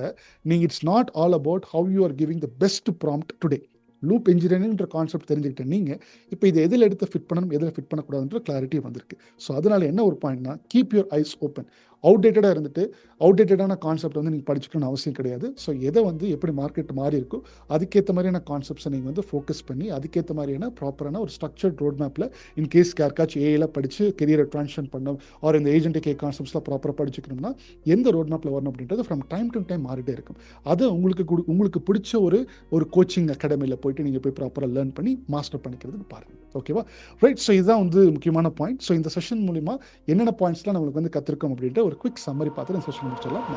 நீங்கள் it's not all about how you are giving the best prompt today. Loop இன்ஜினியரிங்ன்ற கான்செப்ட் தெரிஞ்சுக்கிட்ட நீங்கள் இப்போ இதை எதில் எடுத்து ஃபிட் பண்ணணும், எதில் ஃபிட் பண்ணக்கூடாதுன்ற கிளாரிட்டி வந்திருக்கு. ஸோ அதனால் என்ன ஒரு பாயிண்ட்னா, கீப் யுவர் ஐஸ் ஓப்பன். அவுடேட்டடாக இருந்துட்டு அவுடேட்டடான கான்செப்ட் வந்து நீங்கள் படிச்சுக்கணும்னு அவசியம் கிடையாது. ஸோ எதை வந்து எப்படி மார்க்கெட் மாறி இருக்கோ அதுக்கேற்ற மாதிரியான கான்செப்ட்ஸை நீங்கள் வந்து ஃபோக்கஸ் பண்ணி அதுக்கேற்ற மாதிரியான ப்ராப்பரான ஒரு ஸ்ட்ரக்சர்ட் ரோட் மேப்பில் இன்கேஸ் யாருக்காச்சும் ஏஐல படித்து கெரியரை ட்ரான்ஸ்ஃபர் பண்ணணும் ஆர் இந்த ஏஜென்ட்டுக்கு கான்செப்ட்ஸ்லாம் ப்ராப்பராக படிச்சுக்கணும்னா எந்த ரோட் மேப்பில் வரணும் அப்படின்றது ஃப்ரம் டைம் டு டைம் மாறிட்டே இருக்கும். அதை உங்களுக்கு பிடிச்ச ஒரு கோச்சிங் அகாடமியில் போயிட்டு நீங்கள் போய் ப்ராப்பராக லேர்ன் பண்ணி மாஸ்டர் பண்ணிக்கிறதுக்கு பாருங்கள். ஓகேவா? ரைட். ஸோ இதுதான் வந்து முக்கியமான பாயிண்ட். ஸோ இந்த செஷன் மூலிமா என்னென்ன பாயிண்ட்ஸ்லாம் நம்மளுக்கு வந்து கற்றுருக்கோம் அப்படின்ற ஒரு குவிக் சம்மரி பார்த்து இந்த செஷன் முடிச்சிடலாம்.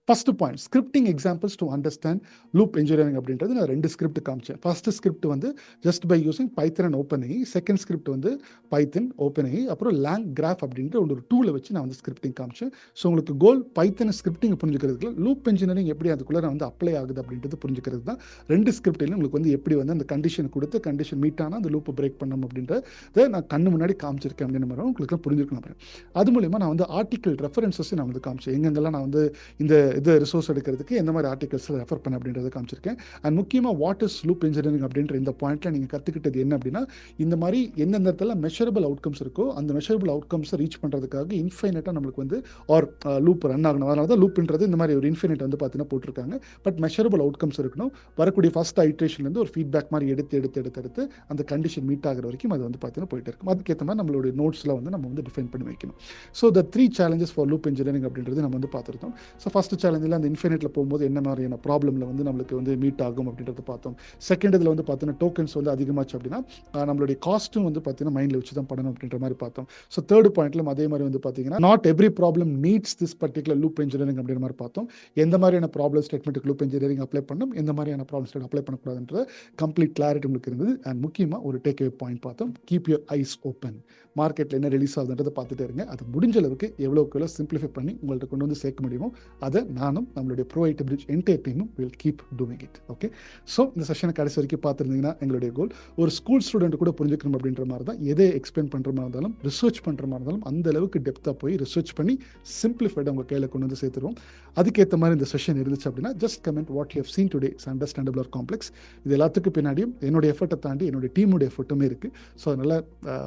First point, scripting examples to understand loop engineering அப்படின்றது நான் 2 ஸ்கிரிப்ட் காமிச்சேன். ஃபர்ஸ்ட் ஸ்கிரிப்ட் வந்து just by using Python and OpenAI, second script வந்து பைத்தன், ஓப்பன்ஏஐ, அப்புறம் லேங் கிராஃப் அப்படின்ற ஒரு டூலை வச்சு நான் வந்து ஸ்கிரிப்டிங் காமிச்சேன். ஸோ உங்களுக்கு கோல் பைத்தன் ஸ்கிரிப்டிங் புரிஞ்சுக்கிறதுக்கு லூப் இன்ஜினியரிங் எப்படி அதுக்குள்ளே வந்து அப்ளை ஆகுது அப்படின்றது புரிஞ்சுக்கிறது தான். 2 ஸ்கிரிப்ட்லையும் உங்களுக்கு வந்து எப்படி வந்து அந்த கண்டிஷன் கொடுத்து கண்டிஷன் மீட் ஆனால் அந்த லூப்பை பிரேக் பண்ணணும் அப்படின்றத நான் கண்ணு முன்னாடி காமிச்சிருக்கேன் அப்படின்னு மாதிரி உங்களுக்கு புரிஞ்சுக்கணும். அது மூலிமா நான் வந்து ஆர்டிக்கல் ரெஃபரன்சஸ் நான் வந்து காமிச்சேன். எங்கெங்கெல்லாம் நான் வந்து இது ரிசோர்ஸ் எடுக்கிறதுக்கு எந்த மாதிரி ஆர்டிகல்ஸ் ரெஃபர் பண்ண அப்படின்றத காமிச்சிருக்கேன். அண்ட் முக்கியமாக வாட் இஸ் லூப் இன்ஜினியரிங் அப்படின்ற இந்த பாயிண்ட்ல நீங்கள் கற்றுக்கிட்டது என்ன அப்படின்னா, இந்த மாதிரி எந்தெந்த இடத்துல மெஷரபிள் அவுட்கம்ஸ் இருக்கோ அந்த மெஷரபிள் அவுட்கம்ஸை ரீச் பண்ணுறதுக்காக இன்ஃபைனட்டாக நம்மளுக்கு வந்து ஆர் லூப் ரன் ஆகணும். அதனால தான் லூப்ன்றது இந்த மாதிரி ஒரு இன்ஃபைனட் வந்து பார்த்தீங்கன்னா போட்டிருக்காங்க. பட் மெஷரபிள் அவுட்கம்ஸ் இருக்கணும். வரக்கூடிய ஃபர்ஸ்ட் ஐட்ரேஷன்லேருந்து ஒரு ஃபீட்பேக் மாதிரி எடுத்து அந்த கண்டிஷன் மீட் ஆகிற வரைக்கும் அது வந்து பார்த்தீங்கன்னா போயிட்டு இருக்கும். அதுக்கேற்ற மாதிரி நம்மளுடைய நோட்ஸில் வந்து நம்ம வந்து டிஃபைன் பண்ணி வைக்கணும். So the 3 challenges for loop engineering அப்படின்றது நம்ம வந்து பார்த்துருந்தோம். ஸோ ஃபர்ஸ்ட் சேலஞ்சில் அந்த இன்ஃபினிட்டில் போகும்போது என்ன மாதிரியான ப்ராப்ளமில் வந்து நம்மளுக்கு வந்து மீட் ஆகும் அப்படின்றத பார்த்தோம். செகண்ட் இதில் வந்து பார்த்தீங்கன்னா டோக்கன்ஸ் வந்து அதிகமாச்சு அப்படின்னா நம்மளுடைய காஸ்ட்டும் வந்து பார்த்தீங்கன்னா மைண்டில் வச்சு தான் பண்ணணும் அப்படின்ற மாதிரி பார்த்தோம். ஸோ தேர்ட் பாயிண்ட்லும் அதே மாதிரி வந்து பார்த்தீங்கன்னா not every problem needs this particular loop engineering அப்படின்ற மாதிரி பார்த்தோம். எந்த மாதிரியான ப்ராப்ளம் ஸ்டேட்மெண்ட்டுக்கு லூப் இன்ஜினியரிங் அப்ளை பண்ணணும், எந்த மாதிரியான ப்ராப்ளம் ஸ்டேட் அப்ளை பண்ணக்கூடாதுன்ற கம்ப்ளீட் கிளாரிட்டி உங்களுக்கு இருந்தது. அண்ட் முக்கியமாக ஒரு டேக் அவே பாயிண்ட் பார்த்தோம், கீப் யுவர் ஐஸ் ஓப்பன். மார்க்கெட்டில் என்ன ரிலீஸ் ஆகுதுன்றதை பார்த்துட்டே இருங்க. அது முடிஞ்ச அளவுக்கு எவ்வளோ சிம்பிளிஃபை பண்ணி உங்கள்கிட்ட கொண்டு வந்து சேர்க்க முடியுமோ அதை நானும் நம்மளுடைய ப்ரோவைட் பிரிட்ஜ் என்டையர் டீமும் will keep doing it. Okay. So இந்த செஷனை கடைசி வரைக்கும் பார்த்துருந்தீங்கன்னா எங்களுடைய கோல் ஒரு ஸ்கூல் ஸ்டூடெண்ட் கூட புரிஞ்சுக்கணும் அப்படின்ற மாதிரி தான். எதை எக்ஸ்பிளைன் பண்ணுற மாதிரி இருந்தாலும் ரிசர்ச் பண்ணுற மாதிரி இருந்தாலும் அந்த அளவுக்கு டெப்த்தாக போய் ரிசர்ச் பண்ணி சிம்பிளிஃபைடாக உங்கள் கையில் கொண்டு வந்து சேர்த்துருவோம். அதுக்கேற்ற மாதிரி இந்த செஷன் இருந்துச்சு அப்படின்னா just comment what you have seen today is understandable or complex. இது எல்லாத்துக்கும் பின்னாடியும் என்னுடைய எஃபர்ட்டை தாண்டி என்னுடைய டீமுடைய எஃபர்ட்டுமே இருக்குது. ஸோ அதனால்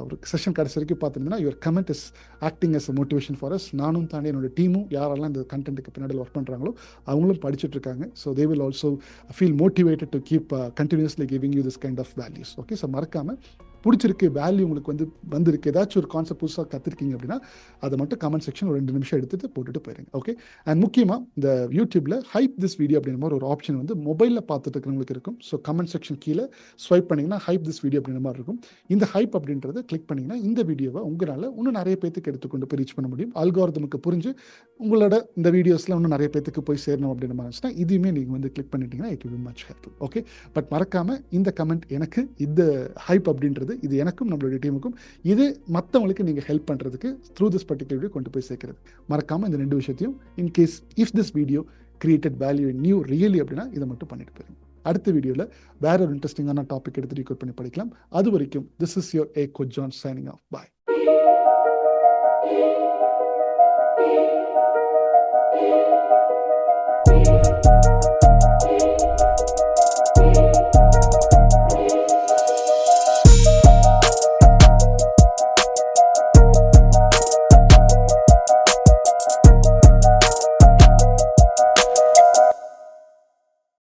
ஒரு செஷன் கடைசி வரைக்கும் பார்த்துருந்தீங்கன்னா your comment is acting as a motivation for us. நானும் தாண்டி என்னோட டீமும் யாரெல்லாம் இந்த கண்டென்ட்டுக்கு பின்னாடி ஒர்க் பண்ணுறாங்களோ அவங்களும் படிச்சுட்டு இருக்காங்க. So they will also feel motivated to keep continuously giving you this kind of values. Okay. So மறக்காமல் பிடிச்சிருக்கு, வேல்யூ உங்களுக்கு வந்திருக்கு, ஏதாச்சும் ஒரு கான்செப்ட் புதுசாக கற்றுருக்கீங்க அப்படின்னா அதை மட்டும் கமெண்ட் செக்ஷன் ஒரு 2 நிமிஷம் எடுத்துட்டு போட்டுட்டு போயிருங்க. ஓகே. அண்ட் முக்கியமாக இந்த யூடியூப்ல ஹைப் திஸ் வீடியோ அப்படின்ற மாதிரி ஒரு ஆப்ஷன் வந்து மொபைலில் பார்த்துட்டு இருக்கிறவங்களுக்கு இருக்கும். ஸோ கமெண்ட் செக்ஷன் கீழே ஸ்வைப் பண்ணிங்கன்னா ஹைப் திஸ் வீடியோ அப்படின்ற மாதிரி இருக்கும். இந்த ஹைப் அப்படின்றத கிளிக் பண்ணிங்கன்னா இந்த வீடியோவை உங்களால் இன்னும் நிறைய பேத்துக்கு எடுத்துக்கொண்டு போய் ரீச் பண்ண முடியும். அல்காரிதமுக்கு புரிஞ்சு உங்களோட இந்த வீடியோஸில் இன்னும் நிறைய பேத்துக்கு போய் சேரணும் அப்படின்ற மாதிரி இருந்துச்சுன்னா இதுவுமே நீங்கள் வந்து கிளிக் பண்ணிட்டீங்கன்னா it will be much helpful. Okay. But மறக்காமல் இந்த கமெண்ட் எனக்கு இந்த ஹைப் அப்படின்றது இது எனக்கும் நம்மளுடைய டீமுக்கும் இது மற்றவங்களுக்கு நீங்கள் ஹெல்ப் பண்ணுறதுக்கு த்ரூ திஸ் பர்டிகுலர் வீடியோ கொண்டு போய் சேர்க்கிறது. மறக்காமல் இந்த 2 விஷயத்தையும் in case if this video created value in you really அப்படின்னா இதை மட்டும் பண்ணிட்டு போயிருங்க. அடுத்த வீடியோவில் வேற ஒரு இன்ட்ரெஸ்டிங்கான டாபிக் எடுத்து ரெக்கார்ட் பண்ணி படிக்கலாம். அது வரைக்கும் this is your A coach John signing off. Bye.